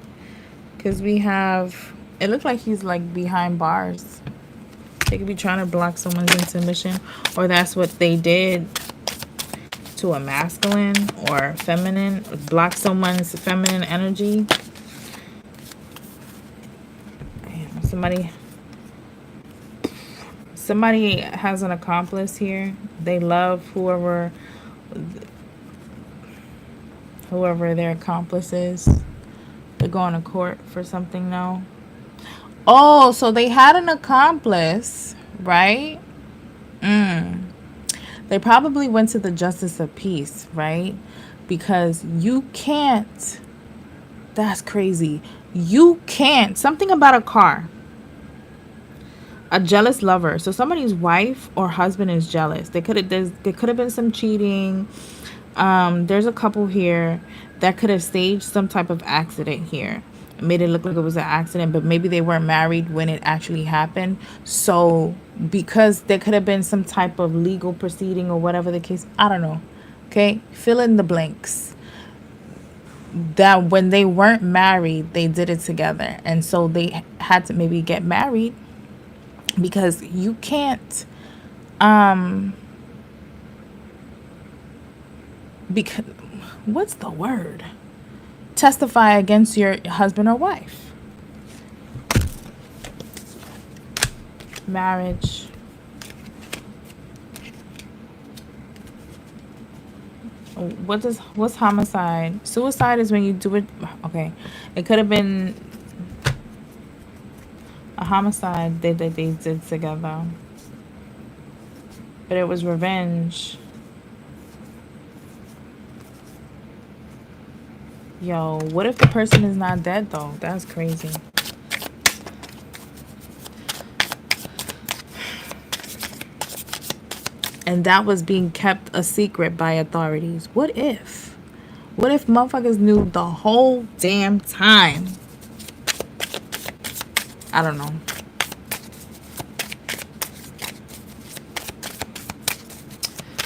Because we have... It looked like he's like behind bars. They could be trying to block someone's intuition. Or that's what they did to a masculine or feminine. Block someone's feminine energy. Somebody has an accomplice here. They love whoever their accomplice is. They're going to court for something now. Oh, so they had an accomplice, right? They probably went to the justice of peace, right? Because you can't... That's crazy. You can't... Something about a car. A jealous lover. So somebody's wife or husband is jealous. There could have been some cheating. There's a couple here that could have staged some type of accident here. It made it look like it was an accident, but maybe they weren't married when it actually happened. So because there could have been some type of legal proceeding or whatever the case, I don't know. Okay, fill in the blanks. That when they weren't married, they did it together, and so they had to maybe get married. Because you can't, because, what's the word? Testify against your husband or wife. Marriage. What's homicide? Suicide is when you do it. Okay. It could have been a homicide they did together, but it was revenge. Yo, what if the person is not dead though? That's crazy. And that was being kept a secret by authorities. What if motherfuckers knew the whole damn time? I don't know.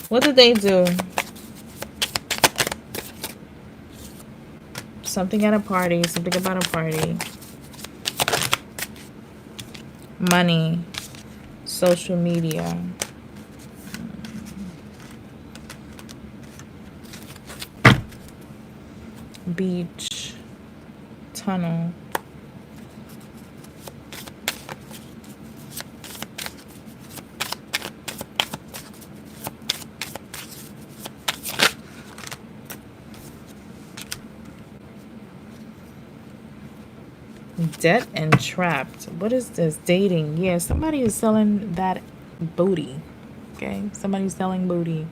What did they do? Something at a party. Something about a party. Money. Social media. Beach. Tunnel. Debt and trapped. What is this? Dating. Yeah, somebody is selling that booty. Okay, somebody's selling booty.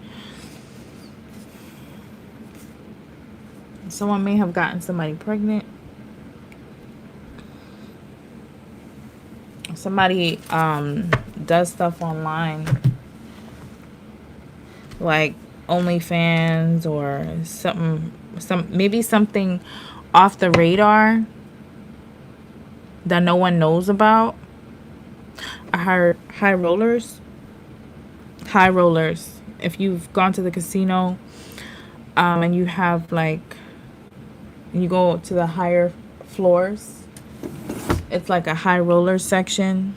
Someone may have gotten somebody pregnant. Somebody does stuff online, like OnlyFans or maybe something off the radar that no one knows about. High rollers. If you've gone to the casino, and you have you go to the higher floors, it's like a high roller section.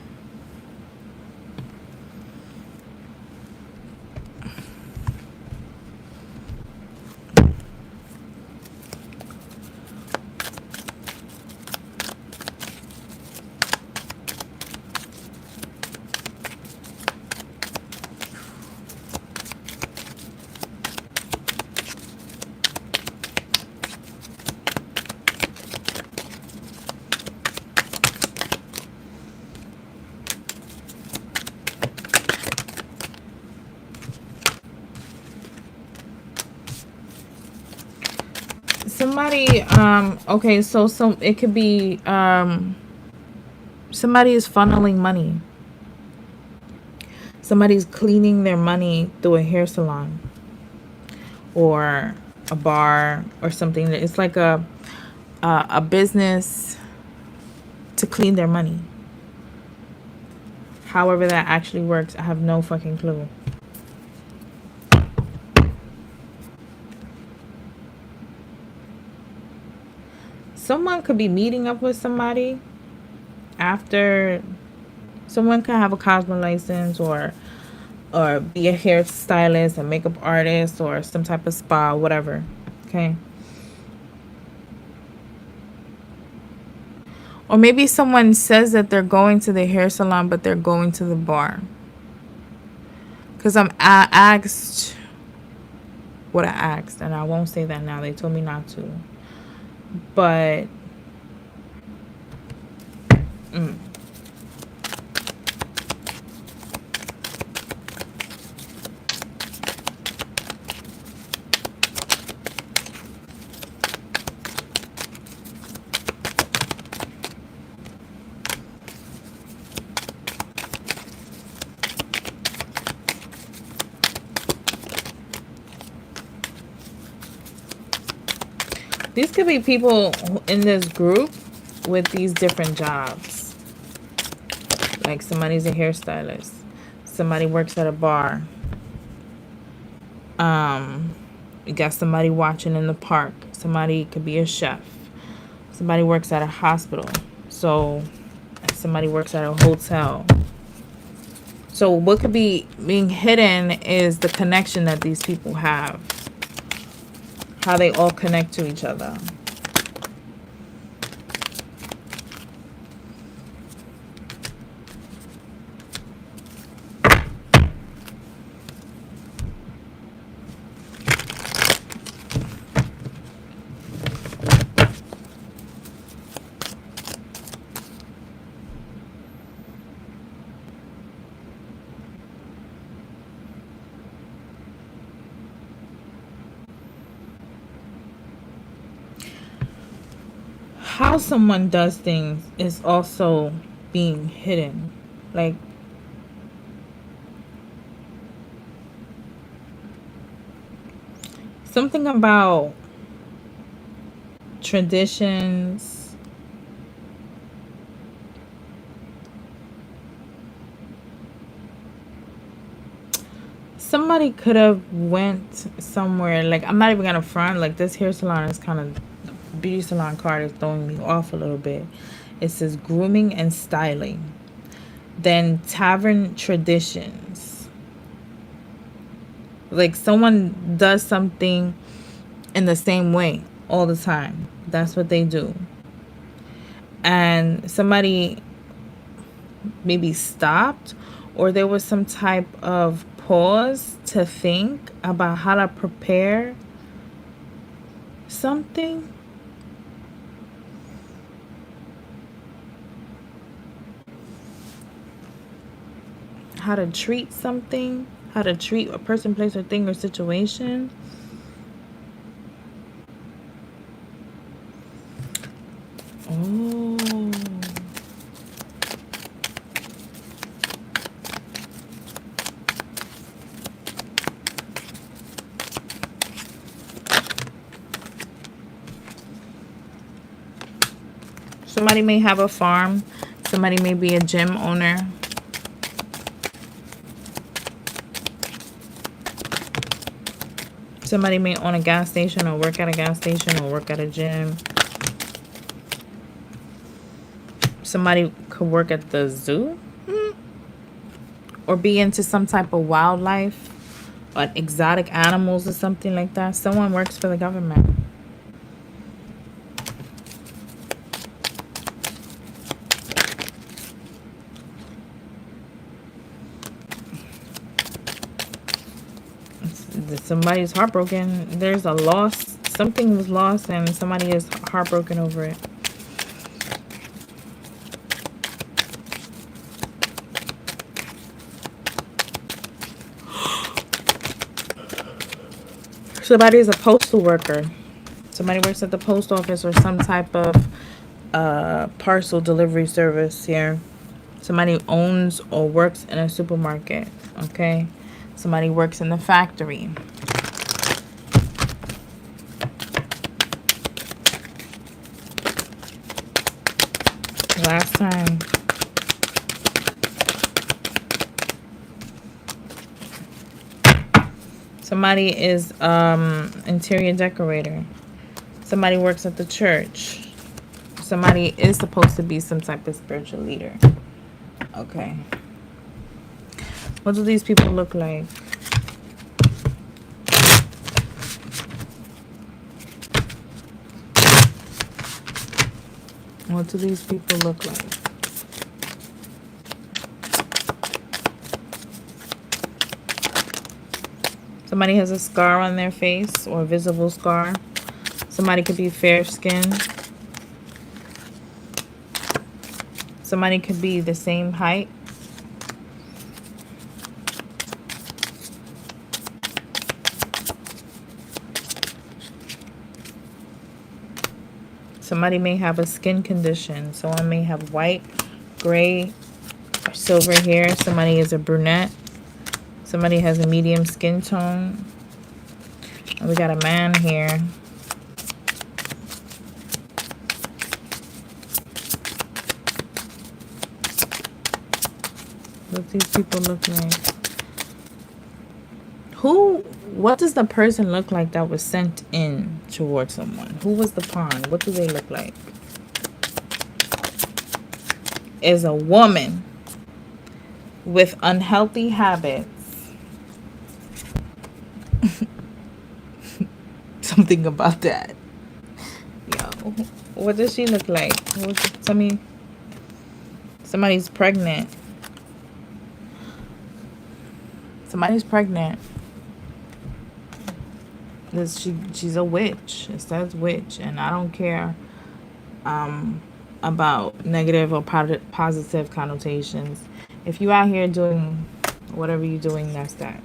Somebody, okay, so it could be, somebody is funneling money. Somebody's cleaning their money through a hair salon or a bar or something. It's like a business to clean their money. However that actually works, I have no fucking clue. Someone could be meeting up with somebody after. Someone could have a Cosmo license or be a hairstylist, a makeup artist, or some type of spa, whatever. Okay. Or maybe someone says that they're going to the hair salon, but they're going to the bar. Because I asked what I asked, and I won't say that now. They told me not to. But these could be people in this group with these different jobs. Like somebody's a hairstylist. Somebody works at a bar. You got somebody watching in the park. Somebody could be a chef. Somebody works at a hospital. So somebody works at a hotel. So what could be being hidden is the connection that these people have. How they all connect to each other. How someone does things is also being hidden. Like, something about traditions. Somebody could have went somewhere. Like, I'm not even gonna front. Like, this hair salon is kind of, beauty salon card is throwing me off a little bit. It says grooming and styling. Then tavern traditions. Like someone does something in the same way all the time. That's what they do. And somebody maybe stopped, or there was some type of pause to think about how to prepare something. How to treat something, how to treat a person, place, or thing, or situation. Oh. Somebody may have a farm. Somebody may be a gym owner. Somebody may own a gas station or work at a gas station or work at a gym. Somebody could work at the zoo or be into some type of wildlife or exotic animals or something like that. Someone works for the government. Somebody's heartbroken. There's a loss. Something was lost and somebody is heartbroken over it. Somebody is a postal worker. Somebody works at the post office or some type of parcel delivery service here. Somebody owns or works in a supermarket. Okay. Somebody works in the factory. Last time. Somebody is interior decorator. Somebody works at the church. Somebody is supposed to be some type of spiritual leader. Okay. What do these people look like? What do these people look like? Somebody has a scar on their face or a visible scar. Somebody could be fair-skinned. Somebody could be the same height. Somebody may have a skin condition. Someone may have white, gray, or silver hair. Somebody is a brunette. Somebody has a medium skin tone. And we got a man here. What do these people look like? What does the person look like that was sent in towards someone? Who was the pawn? What do they look like? Is a woman with unhealthy habits. Something about that. Yo, what does she look like? Somebody's pregnant. Somebody's pregnant. She's a witch. It says witch, and I don't care about negative or positive connotations. If you out here doing whatever you're doing, that's that.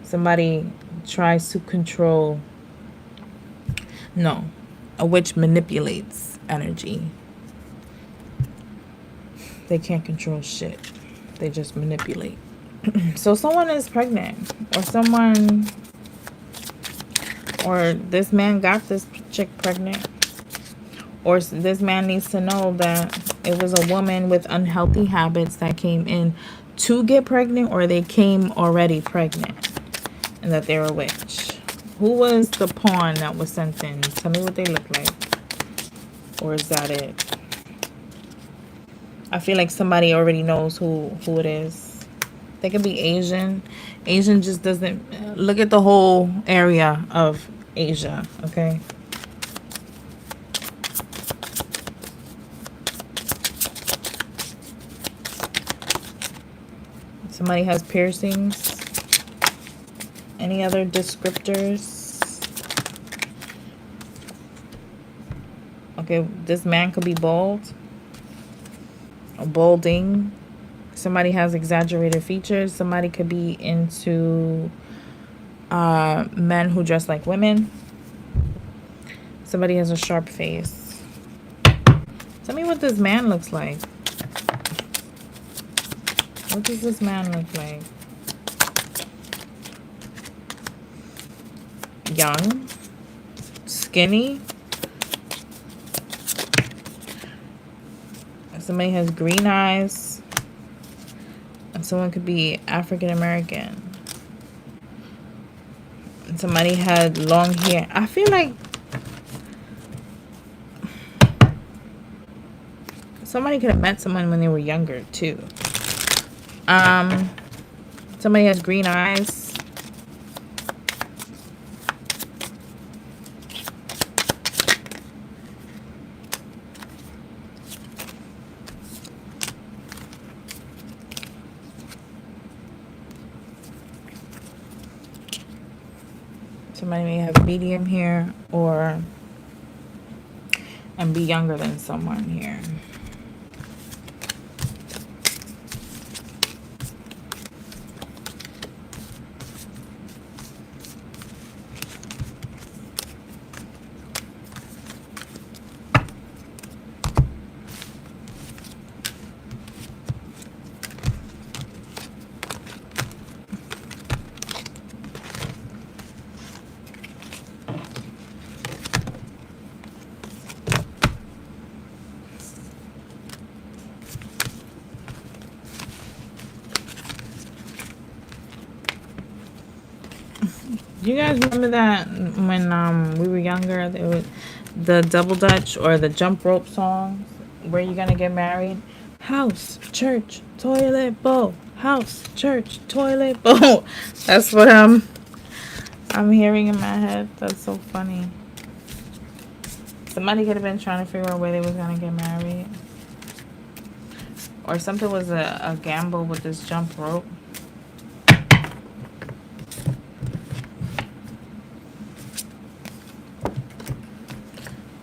Somebody tries to control. No, a witch manipulates energy. They can't control shit. They just manipulate. So someone is pregnant, or this man got this chick pregnant, or this man needs to know that it was a woman with unhealthy habits that came in to get pregnant, or they came already pregnant and that they're a witch. Who was the pawn that was sent in? Tell me what they look like. Or is that it? I feel like somebody already knows who it is. They could be Asian. Asian just doesn't... Look at the whole area of Asia, okay? Somebody has piercings. Any other descriptors? Okay, this man could be bald. Or balding. Somebody has exaggerated features. Somebody could be into men who dress like women. Somebody has a sharp face. Tell me what this man looks like. What does this man look like? Young, skinny. Somebody has green eyes. And someone could be African American. And somebody had long hair. I feel like somebody could have met someone when they were younger too. Somebody has green eyes. Somebody may have medium hair and be younger than someone here. You guys remember that when we were younger, there was the double dutch or the jump rope songs, where you gonna get married? House, church, toilet bowl. House, church, toilet bowl. That's what I'm hearing in my head. That's so funny. Somebody could have been trying to figure out where they was gonna get married, or something was a gamble with this jump rope.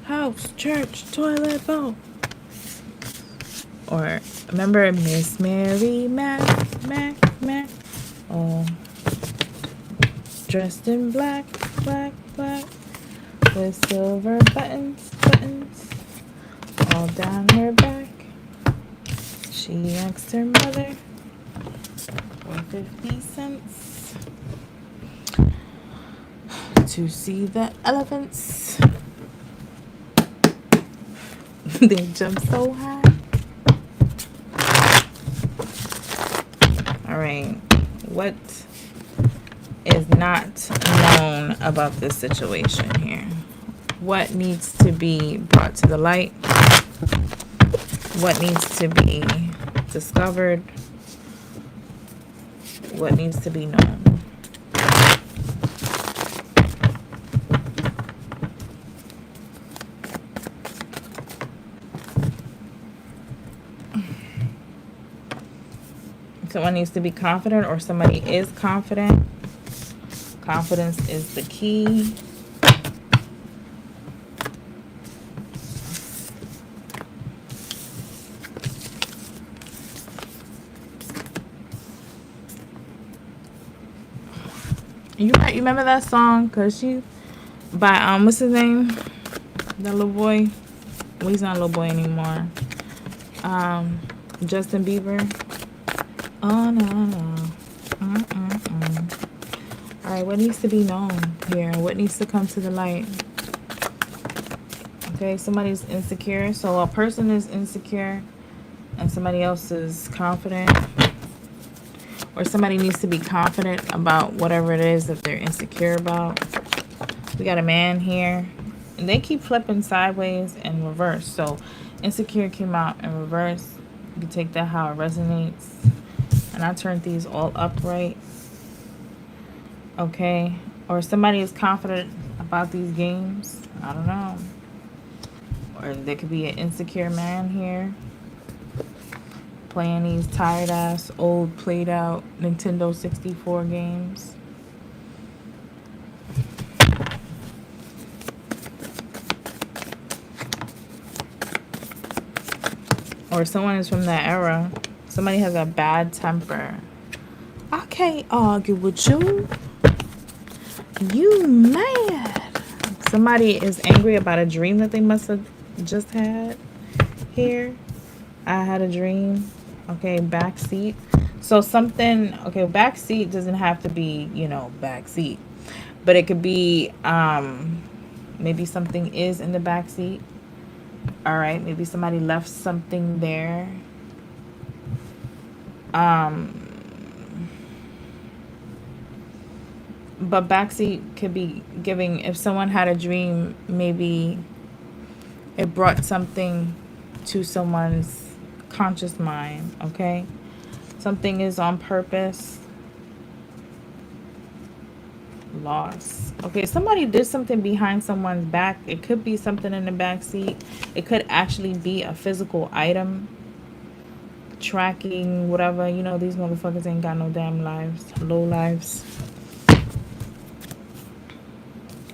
House, church, toilet bowl. Or remember Miss Mary Mac. Oh, dressed in black, with silver buttons, all down her back. She asked her mother for 50 cents to see the elephants. They jump so high. All right, what is not known about this situation here? What needs to be brought to the light? What needs to be discovered? What needs to be known? Someone needs to be confident, or somebody is confident. Confidence is the key. You remember that song? Cause you by what's his name? That little boy. Well, he's not a little boy anymore. Justin Bieber. Oh no. All right, what needs to be known here? What needs to come to the light? Okay, somebody's insecure. So a person is insecure and somebody else is confident. Or somebody needs to be confident about whatever it is that they're insecure about. We got a man here. And they keep flipping sideways and reverse. So insecure came out in reverse. You can take that how it resonates. And I turned these all upright. Okay. Or somebody is confident about these games. I don't know. Or there could be an insecure man here playing these tired ass old played out Nintendo 64 games. Or someone is from that era. Somebody has a bad temper. I can't argue with you. You mad. Somebody is angry about a dream that they must have just had here. I had a dream. Okay, backseat. So something, okay, backseat doesn't have to be, backseat. But it could be, maybe something is in the backseat. All right, maybe somebody left something there. But backseat could be giving, if someone had a dream, maybe it brought something to someone's conscious mind, okay? Something is on purpose. Loss. Okay, somebody did something behind someone's back. It could be something in the back seat. It could actually be a physical item. Tracking, whatever. These motherfuckers ain't got no damn lives. Low lives.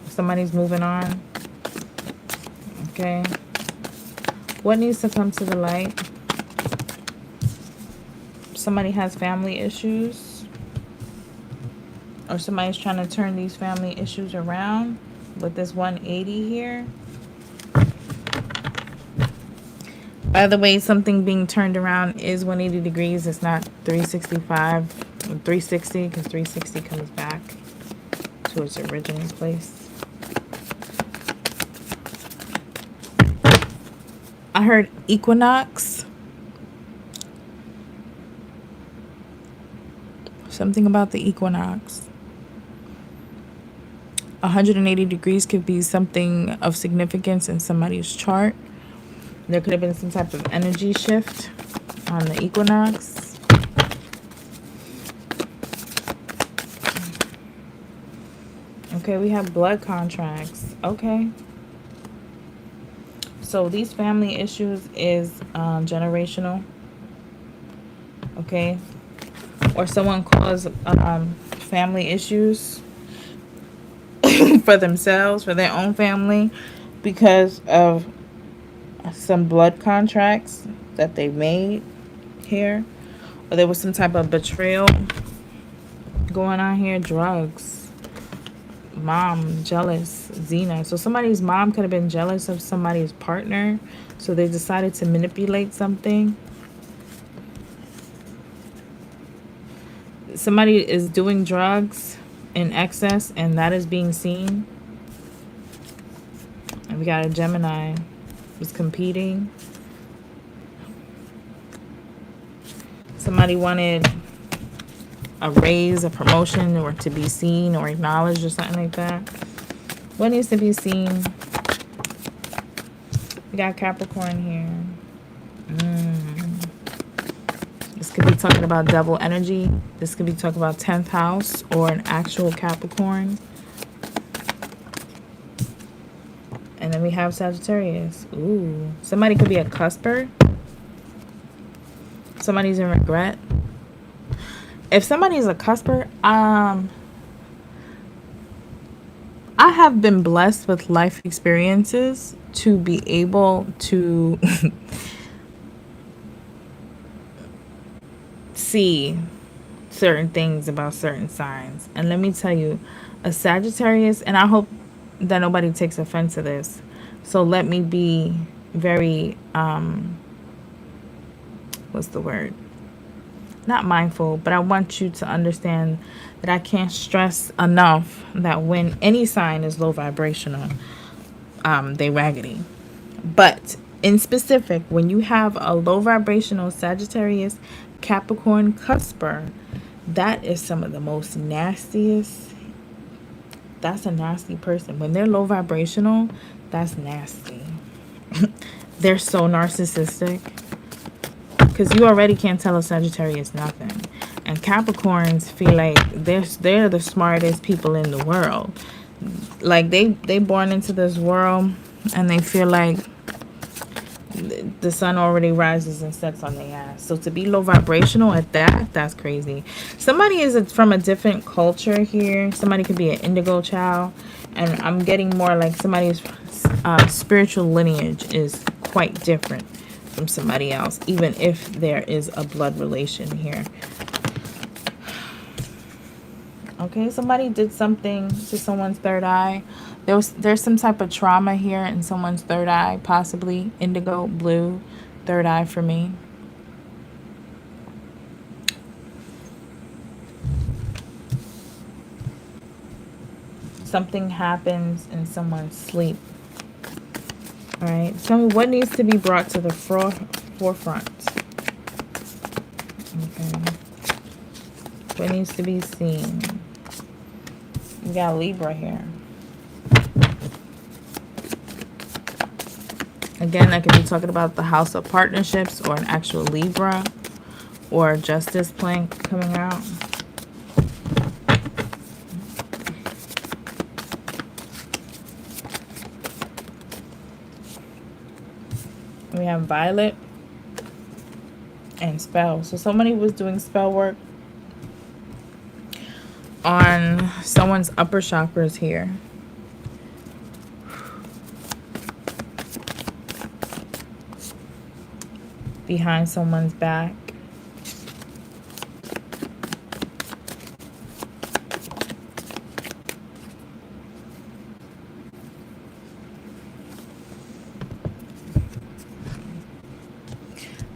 Somebody's moving on. Okay. What needs to come to the light? Somebody has family issues. Or somebody's trying to turn these family issues around with this 180 here. By the way, something being turned around is 180 degrees. It's not 365 or 360, because 360 comes back to its original place. I heard equinox. Something about the equinox. 180 degrees could be something of significance in somebody's chart. There could have been some type of energy shift on the equinox. Okay, we have blood contracts. Okay. So these family issues is generational. Okay. Or someone caused family issues for themselves, for their own family, because of some blood contracts that they made here. Or there was some type of betrayal going on here. Drugs. Mom jealous. Xena. So somebody's mom could have been jealous of somebody's partner, so they decided to manipulate something. Somebody is doing drugs in excess, and that is being seen. And we got a Gemini who's competing. Somebody wanted a raise, a promotion, or to be seen or acknowledged or something like that. What needs to be seen? We got Capricorn here. This could be talking about devil energy. This could be talking about 10th house or an actual Capricorn. And then we have Sagittarius. Ooh. Somebody could be a cusper. Somebody's in regret. If somebody's a cusper, I have been blessed with life experiences to be able to see certain things about certain signs. And let me tell you, a Sagittarius, and I hope that nobody takes offense to this, so let me be very what's the word, not mindful, but I want you to understand that I can't stress enough that when any sign is low vibrational, they raggedy. But in specific, when you have a low vibrational Sagittarius, Capricorn, cusper, that is some of the most nastiest. That's a nasty person. When they're low vibrational, that's nasty. They're so narcissistic. Because you already can't tell a Sagittarius nothing. And Capricorns feel like they're the smartest people in the world. Like they born into this world and they feel like the sun already rises and sets on their ass. So to be low vibrational at that, that's crazy. Somebody is from a different culture here. Somebody could be an indigo child. And I'm getting more like somebody's spiritual lineage is quite different from somebody else, even if there is a blood relation here. Okay, somebody did something to someone's third eye. There's some type of trauma here in someone's third eye, possibly indigo, blue, third eye for me. Something happens in someone's sleep. All right, tell me what needs to be brought to the forefront. Okay, what needs to be seen? We got Libra here. Again, I could be talking about the house of partnerships or an actual Libra or justice plank coming out. We have Violet and spell. So somebody was doing spell work on someone's upper chakras here. Behind someone's back.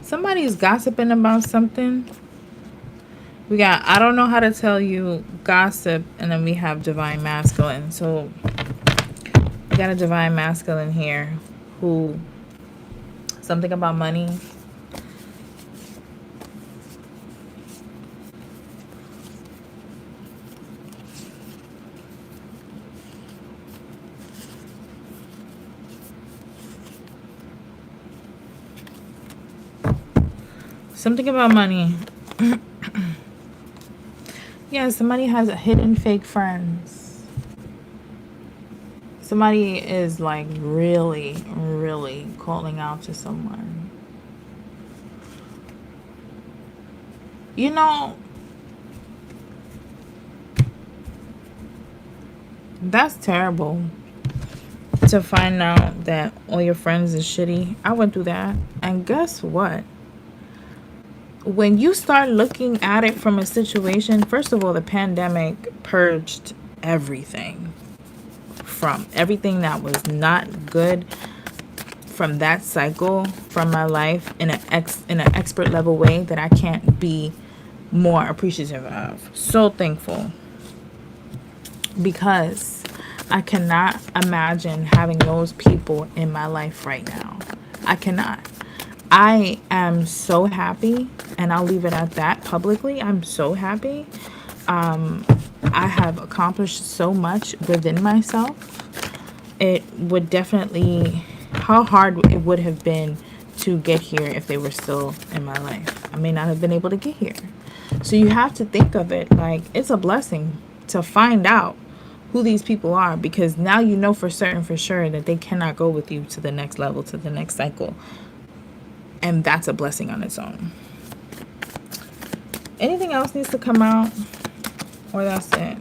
Somebody's gossiping about something. We got, I don't know how to tell you, gossip, and then we have divine masculine. So we got a divine masculine here who, something about money. Something about money. Yeah, somebody has hidden fake friends. Somebody is like really, really calling out to someone. You know, that's terrible to find out that all your friends is shitty. I went through that. And guess what? When you start looking at it from a situation, first of all, the pandemic purged everything. From everything that was not good from that cycle from my life in an expert level way that I can't be more appreciative of. So thankful. Because I cannot imagine having those people in my life right now. I cannot. I am so happy, and I'll leave it at that publicly. I'm so happy. I have accomplished so much within myself. It would definitely, how hard it would have been to get here if they were still in my life. I may not have been able to get here. So you have to think of it like it's a blessing to find out who these people are, because now you know for certain, for sure, that they cannot go with you to the next level, to the next cycle. And that's a blessing on its own. Anything else needs to come out? Or that's it?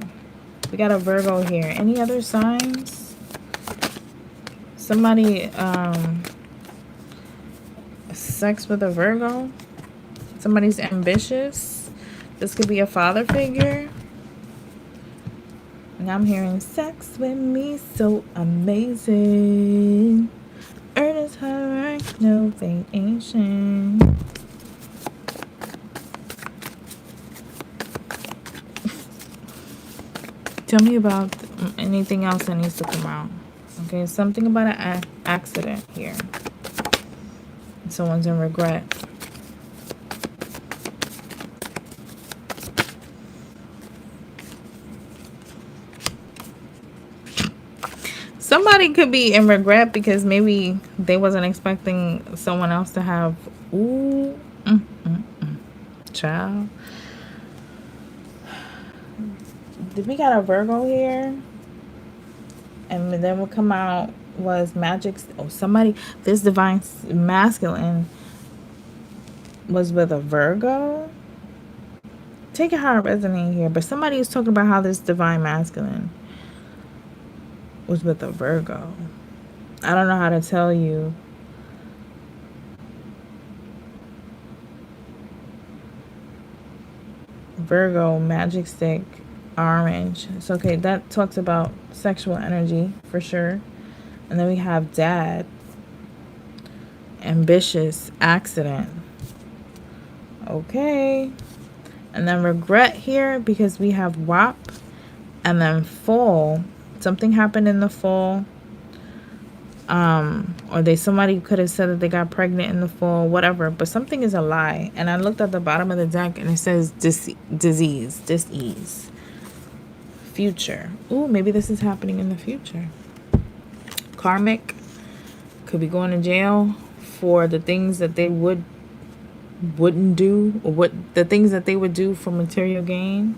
We got a Virgo here. Any other signs? Somebody, sex with a Virgo? Somebody's ambitious. This could be a father figure. And I'm hearing sex with me so amazing. Earth is her right, no vacation. Tell me about anything else that needs to come out. Okay, something about an accident here. Someone's in regret. Somebody could be in regret because maybe they wasn't expecting someone else to have. Ooh, child. We got a Virgo here, and then what come out was magic. Oh, somebody, this divine masculine was with a Virgo. Take it how it resonates here, but somebody is talking about how this divine masculine was with a Virgo. I don't know how to tell you. Virgo, magic stick, orange. It's okay. That talks about sexual energy for sure. And then we have dad, ambitious, accident. Okay. And then regret here because we have WAP. And then fall. Something happened in the fall. Or somebody could have said that they got pregnant in the fall, whatever. But something is a lie. And I looked at the bottom of the deck and it says dis-ease. Future. Ooh, maybe this is happening in the future. Karmic. Could be going to jail for the things that they wouldn't do, or what the things that they would do for material gain.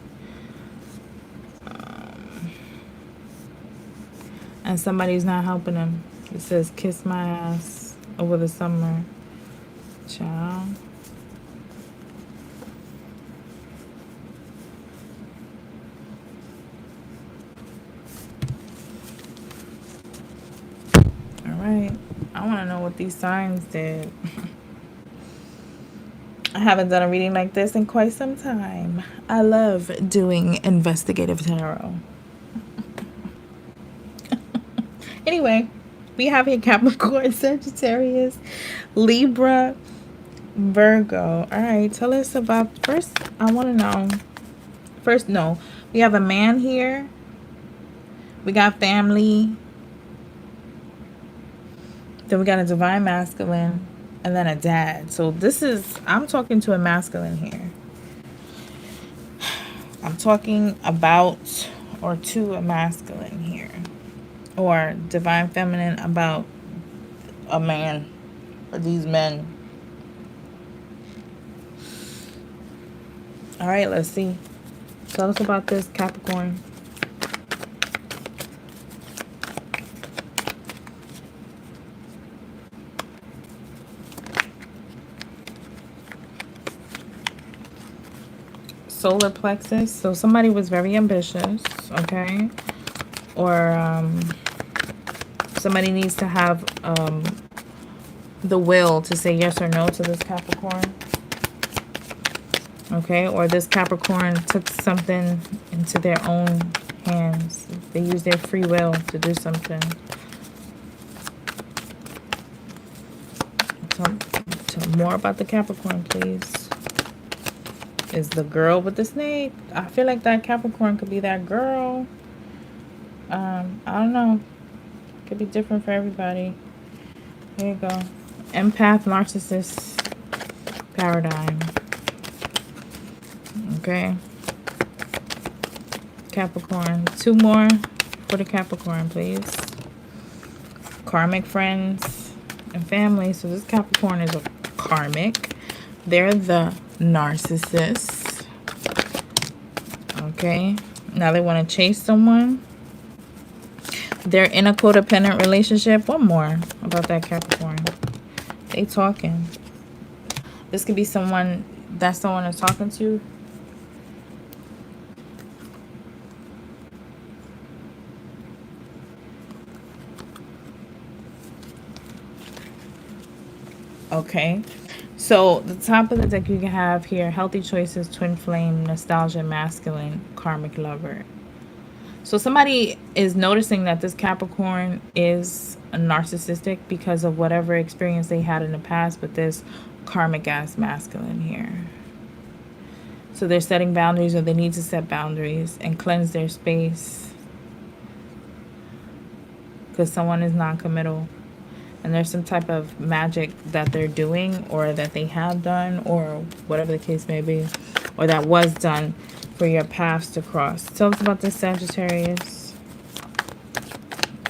And somebody's not helping them. It says kiss my ass over the summer. Child. Alright. I want to know what these signs did. I haven't done a reading like this in quite some time. I love doing investigative tarot. Anyway, we have here Capricorn, Sagittarius, Libra, Virgo. All right, tell us about, first, I want to know. First, no. We have a man here. We got family. Then we got a divine masculine. And then a dad. So this is, I'm talking to a masculine here. I'm talking about, or to a masculine here. Or divine feminine about a man, or these men. All right, let's see. Tell us about this Capricorn. Solar plexus. So somebody was very ambitious, okay? Or somebody needs to have the will to say yes or no to this Capricorn. Okay, or this Capricorn took something into their own hands. They used their free will to do something. Tell more about the Capricorn, please. Is the girl with the snake? I feel like that Capricorn could be that girl. I don't know. Could be different for everybody. Here you go. Empath, narcissist paradigm. Okay. Capricorn. 2 more for the Capricorn, please. Karmic friends and family. So this Capricorn is a karmic. They're the narcissist. Okay. Now they want to chase someone. They're in a codependent relationship. One more about that Capricorn. They talking. This could be someone that someone is talking to. Okay. So the top of the deck you can have here, healthy choices, twin flame, nostalgia, masculine, karmic lover. So somebody is noticing that this Capricorn is a narcissistic because of whatever experience they had in the past with this karmic ass masculine here. So they're setting boundaries, or they need to set boundaries and cleanse their space because someone is non-committal. And there's some type of magic that they're doing, or that they have done, or whatever the case may be, or that was done for your paths to cross. Tell us about the Sagittarius.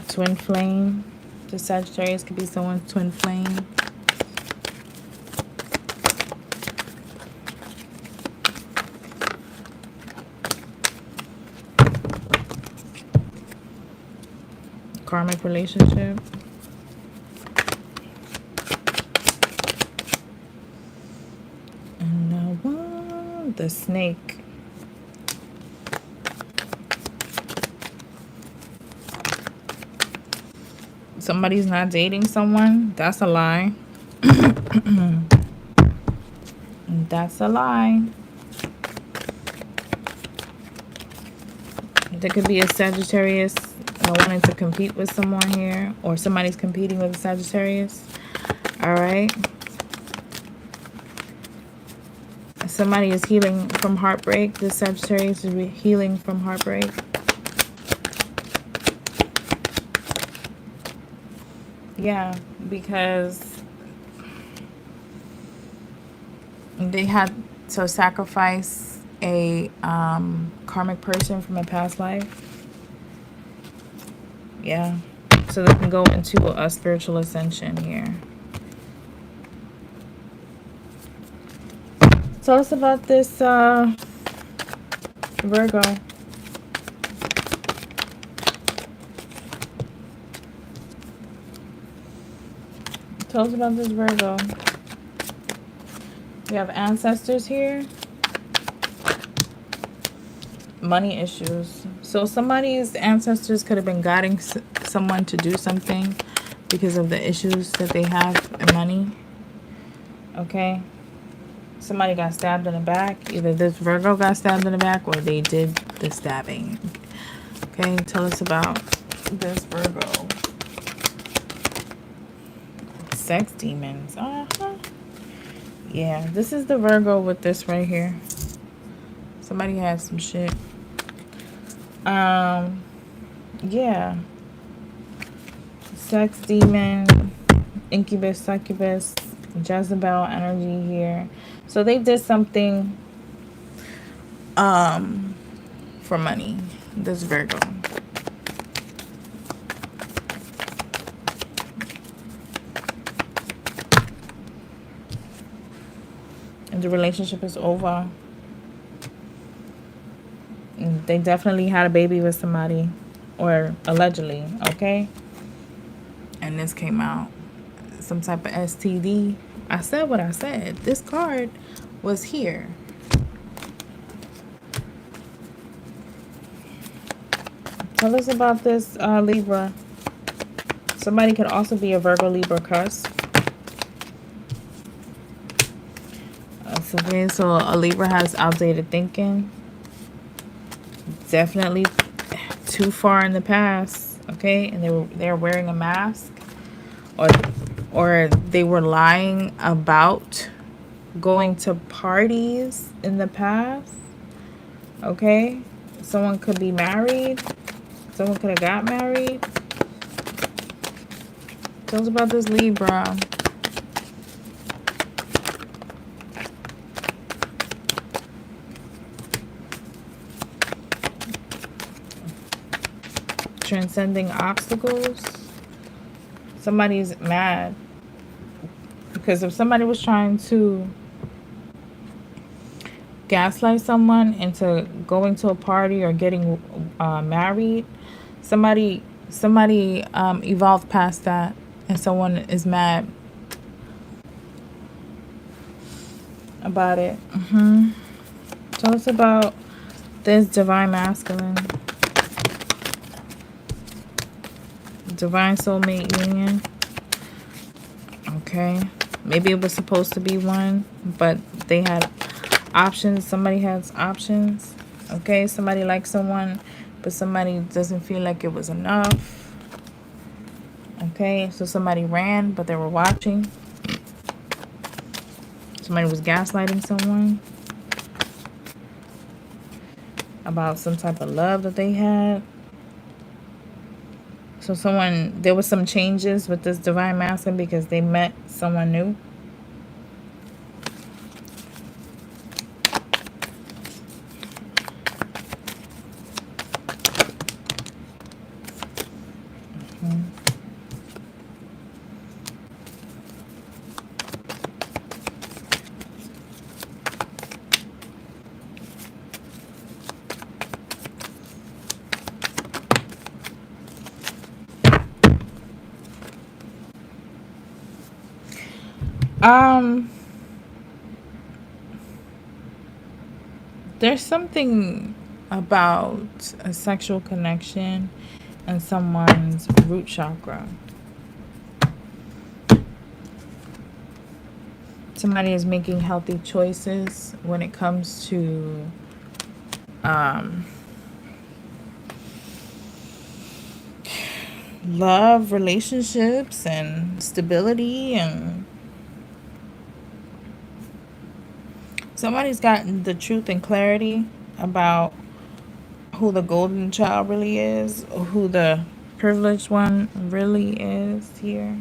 Twin flame. The Sagittarius could be someone's twin flame. Karmic relationship. The snake. Somebody's not dating someone. That's a lie. That's a lie. There could be a Sagittarius wanting to compete with someone here, or somebody's competing with a Sagittarius. All right. Somebody is healing from heartbreak. The Sagittarius is healing from heartbreak. Yeah, because they had to sacrifice a karmic person from a past life. Yeah, so they can go into a spiritual ascension here. Tell us about this Virgo. Tell us about this Virgo. We have ancestors here. Money issues. So somebody's ancestors could have been guiding someone to do something because of the issues that they have in money. Okay. Somebody got stabbed in the back. Either this Virgo got stabbed in the back, or they did the stabbing. Okay, tell us about this Virgo. Sex demons. Yeah, this is the Virgo with this right here. Somebody has some shit. Yeah. Sex demon, incubus, succubus, Jezebel energy here. So they did something for money, this Virgo. And the relationship is over. They definitely had a baby with somebody, or allegedly, okay? And this came out. Some type of STD. I said what I said. This card was here. Tell us about this, Libra. Somebody could also be a Virgo, Libra cusp. Okay, so a Libra has outdated thinking. Definitely too far in the past, okay? And they're wearing a mask, or they were lying about going to parties in the past, okay? Someone could be married. Someone could have got married. Tell us about this Libra. Transcending obstacles. Somebody's mad because if somebody was trying to gaslight someone into going to a party or getting married, somebody evolved past that, and someone is mad about it. Tell us about this divine masculine. Divine soulmate union. Okay. Maybe it was supposed to be one, but they had options. Somebody has options. Okay. Somebody likes someone, but somebody doesn't feel like it was enough. Okay. So somebody ran, but they were watching. Somebody was gaslighting someone about some type of love that they had. So there was some changes with this divine masculine because they met someone new. There's something about a sexual connection and someone's root chakra. Somebody is making healthy choices when it comes to love, relationships, and stability, and somebody's gotten the truth and clarity about who the golden child really is, or who the privileged one really is here.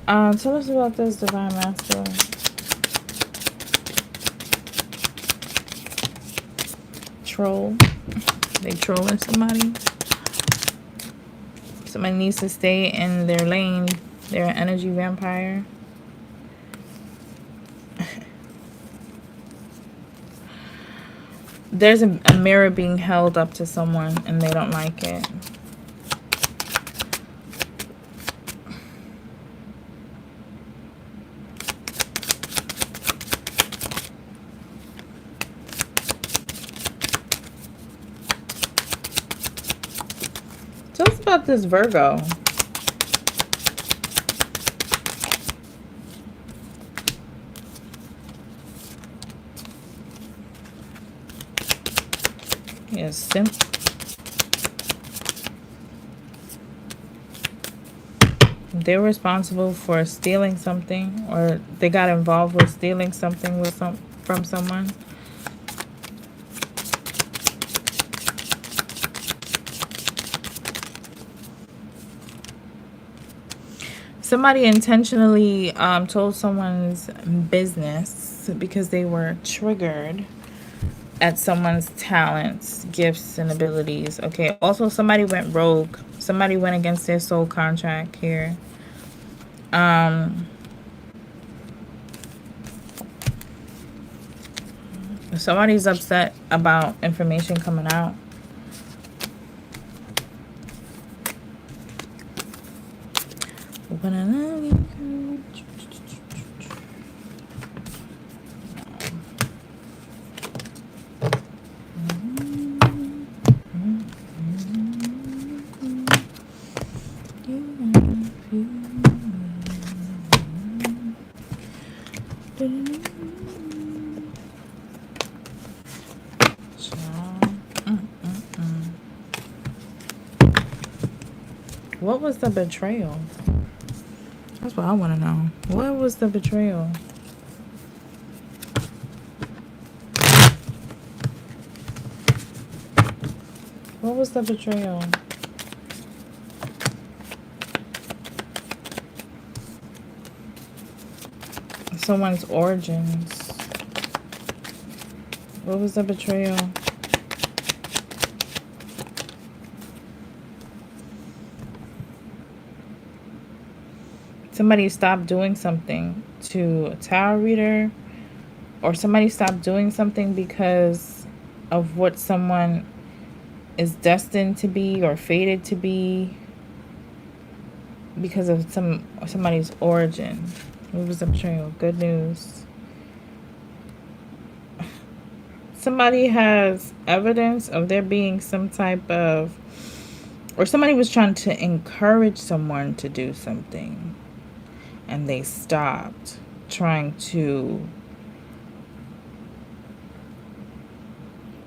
Tell us about this divine masculine. Troll. They trolling somebody. Somebody needs to stay in their lane. They're an energy vampire. There's a mirror being held up to someone and they don't like it. Tell us about this Virgo. Yes, they're responsible for stealing something, or they got involved with stealing something from someone. Somebody intentionally told someone's business because they were triggered at someone's talents, gifts, and abilities. Okay, also somebody went rogue. Somebody went against their soul contract here. Somebody's upset about information coming out. When I love you. What was the betrayal? That's what I want to know. What was the betrayal? What was the betrayal? Someone's origins. What was the betrayal? Somebody stopped doing something to a tarot reader, or somebody stopped doing something because of what someone is destined to be or fated to be, because of somebody's origin. What was the betrayal? Good news. Somebody has evidence of there being some type of, or somebody was trying to encourage someone to do something, and they stopped trying to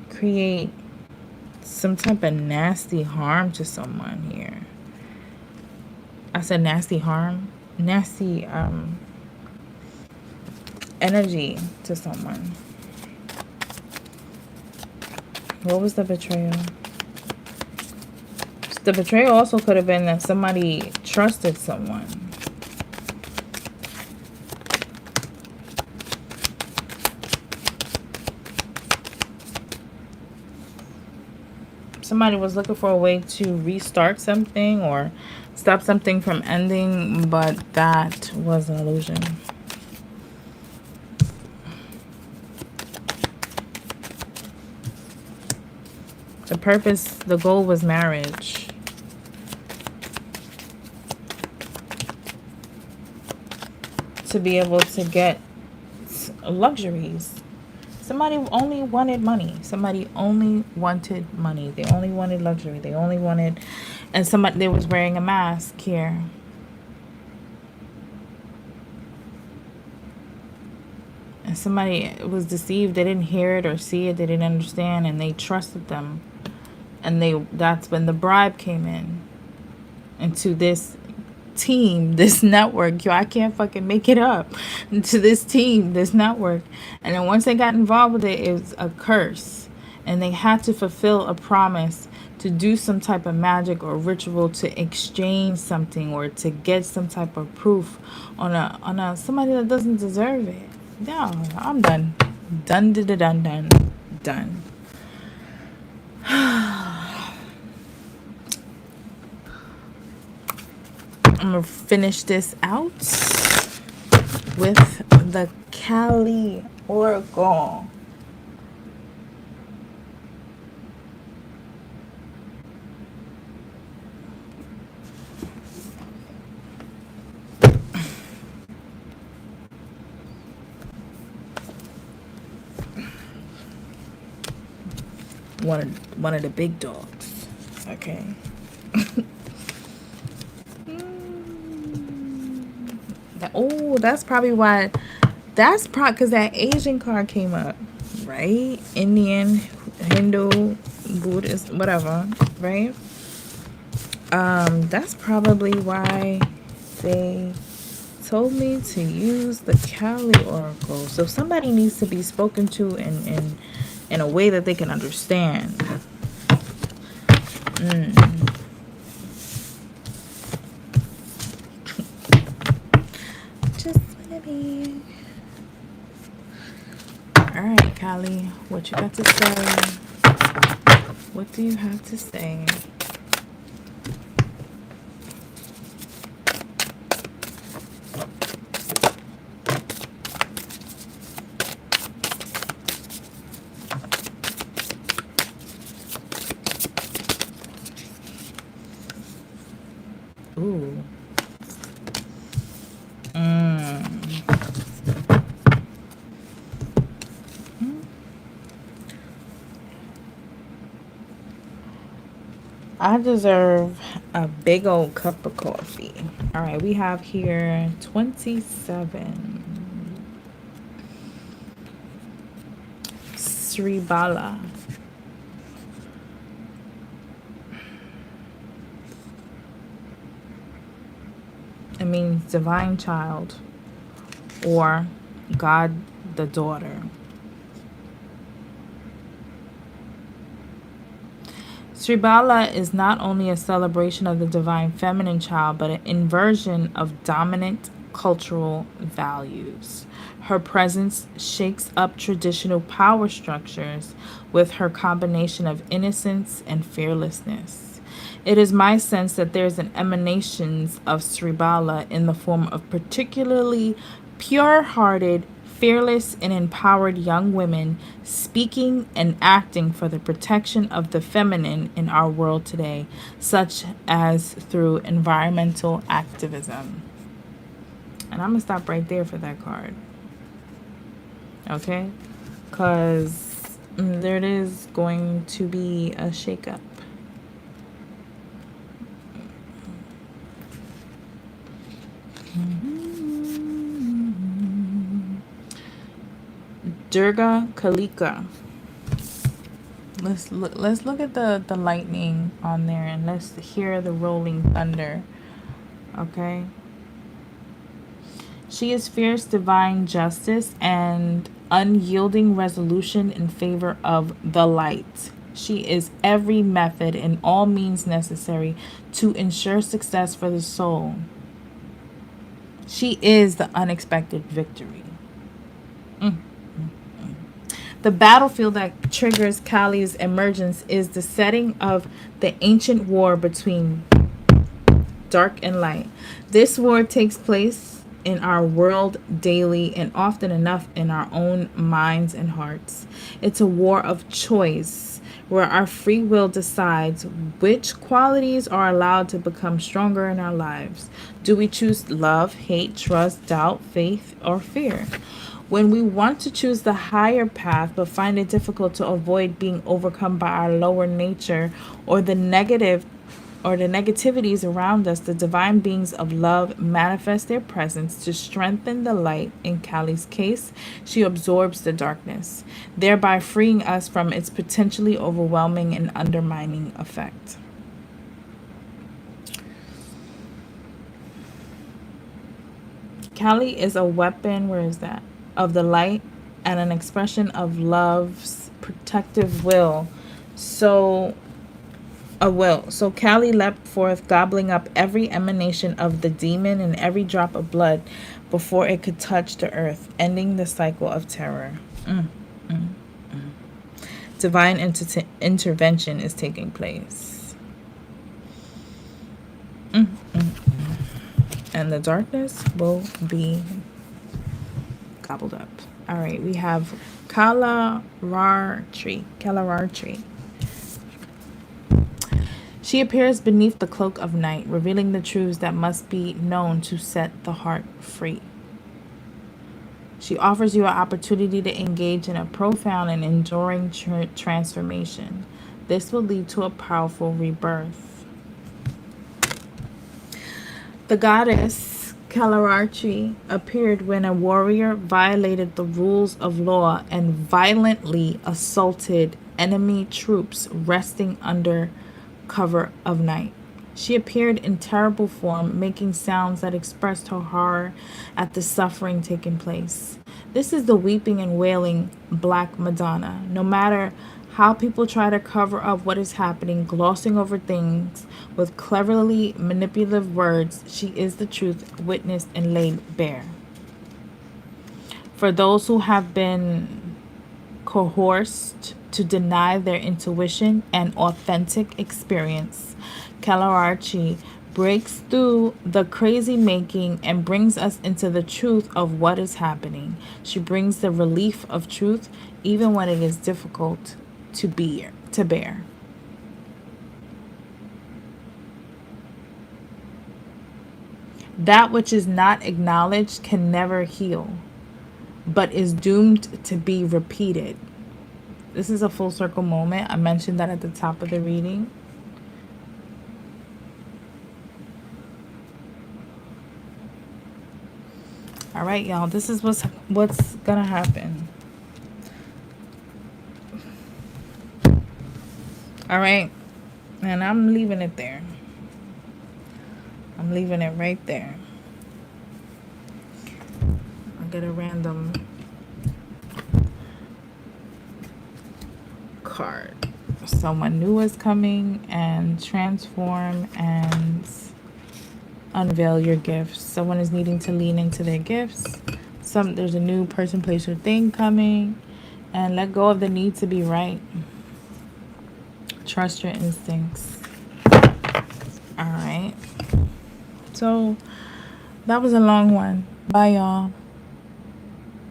create some type of nasty harm to someone here. I said nasty harm, nasty energy to someone. What was the betrayal? The betrayal also could have been that somebody trusted someone. Somebody was looking for a way to restart something or stop something from ending, but that was an illusion. The purpose, the goal was marriage. To be able to get luxuries. Somebody only wanted money. Somebody only wanted money. They only wanted luxury. They only wanted, and somebody, they was wearing a mask here. And somebody was deceived. They didn't hear it or see it. They didn't understand, and they trusted them. And that's when the bribe came in into this team, this network. Yo, I can't fucking make it up. To this team, this network. And then once they got involved with it, it was a curse. And they had to fulfill a promise to do some type of magic or ritual to exchange something or to get some type of proof on a somebody that doesn't deserve it. No, I'm done. Done. I'm going to finish this out with the Cali Oracle. One of the big dogs. Okay. That's probably why. That's probably because that Asian card came up, right? Indian, Hindu, Buddhist, whatever, right? That's probably why they told me to use the Cali Oracle. So somebody needs to be spoken to in a way that they can understand. Just wanna be. Alright, Cali, what you got to say? What do you have to say? Ooh. I deserve a big old cup of coffee. All right, we have here 27. Sri Bala. It means divine child or God the daughter. Sri Bala is not only a celebration of the divine feminine child, but an inversion of dominant cultural values. Her presence shakes up traditional power structures with her combination of innocence and fearlessness. It is my sense that there's an emanations of Sri Bala in the form of particularly pure-hearted, fearless, and empowered young women speaking and acting for the protection of the feminine in our world today, such as through environmental activism. And I'm going to stop right there for that card. Okay? Because there is going to be a shakeup. Durga Kalika. Let's look at the lightning on there, and let's hear the rolling thunder. Okay. She is fierce divine justice and unyielding resolution in favor of the light. She is every method and all means necessary to ensure success for the soul. She is the unexpected victory. The battlefield that triggers Kali's emergence is the setting of the ancient war between dark and light. This war takes place in our world daily and often enough in our own minds and hearts. It's a war of choice where our free will decides which qualities are allowed to become stronger in our lives. Do we choose love, hate, trust, doubt, faith, or fear? When we want to choose the higher path but find it difficult to avoid being overcome by our lower nature or the negativities around us, the divine beings of love manifest their presence to strengthen the light. In Kali's case, she absorbs the darkness, thereby freeing us from its potentially overwhelming and undermining effect. Kali is a weapon, where is that? Of the light and an expression of love's protective will. So Kali leapt forth, gobbling up every emanation of the demon and every drop of blood before it could touch the earth, ending the cycle of terror. Divine intervention is taking place. And the darkness will be gobbled up. All right, we have Kalarartri. She appears beneath the cloak of night, revealing the truths that must be known to set the heart free. She offers you an opportunity to engage in a profound and enduring transformation. This will lead to a powerful rebirth. The goddess Kalarartri appeared when a warrior violated the rules of law and violently assaulted enemy troops resting under cover of night. She appeared in terrible form, making sounds that expressed her horror at the suffering taking place. This is the weeping and wailing Black Madonna. No matter how people try to cover up what is happening, glossing over things with cleverly manipulative words, she is the truth witnessed and laid bare. For those who have been coerced to deny their intuition and authentic experience, Kalarartri breaks through the crazy making and brings us into the truth of what is happening. She brings the relief of truth even when it is difficult to bear. That which is not acknowledged can never heal, but is doomed to be repeated. This is a full circle moment. I mentioned that at the top of the reading. All right, y'all. This is what's gonna happen. All right, and I'm leaving it there. I'm leaving it right there. I'll get a random card. Someone new is coming, and transform and unveil your gifts. Someone is needing to lean into their gifts. There's a new person, place, or thing coming, and let go of the need to be right. Trust your instincts. All right. So that was a long one. Bye, y'all.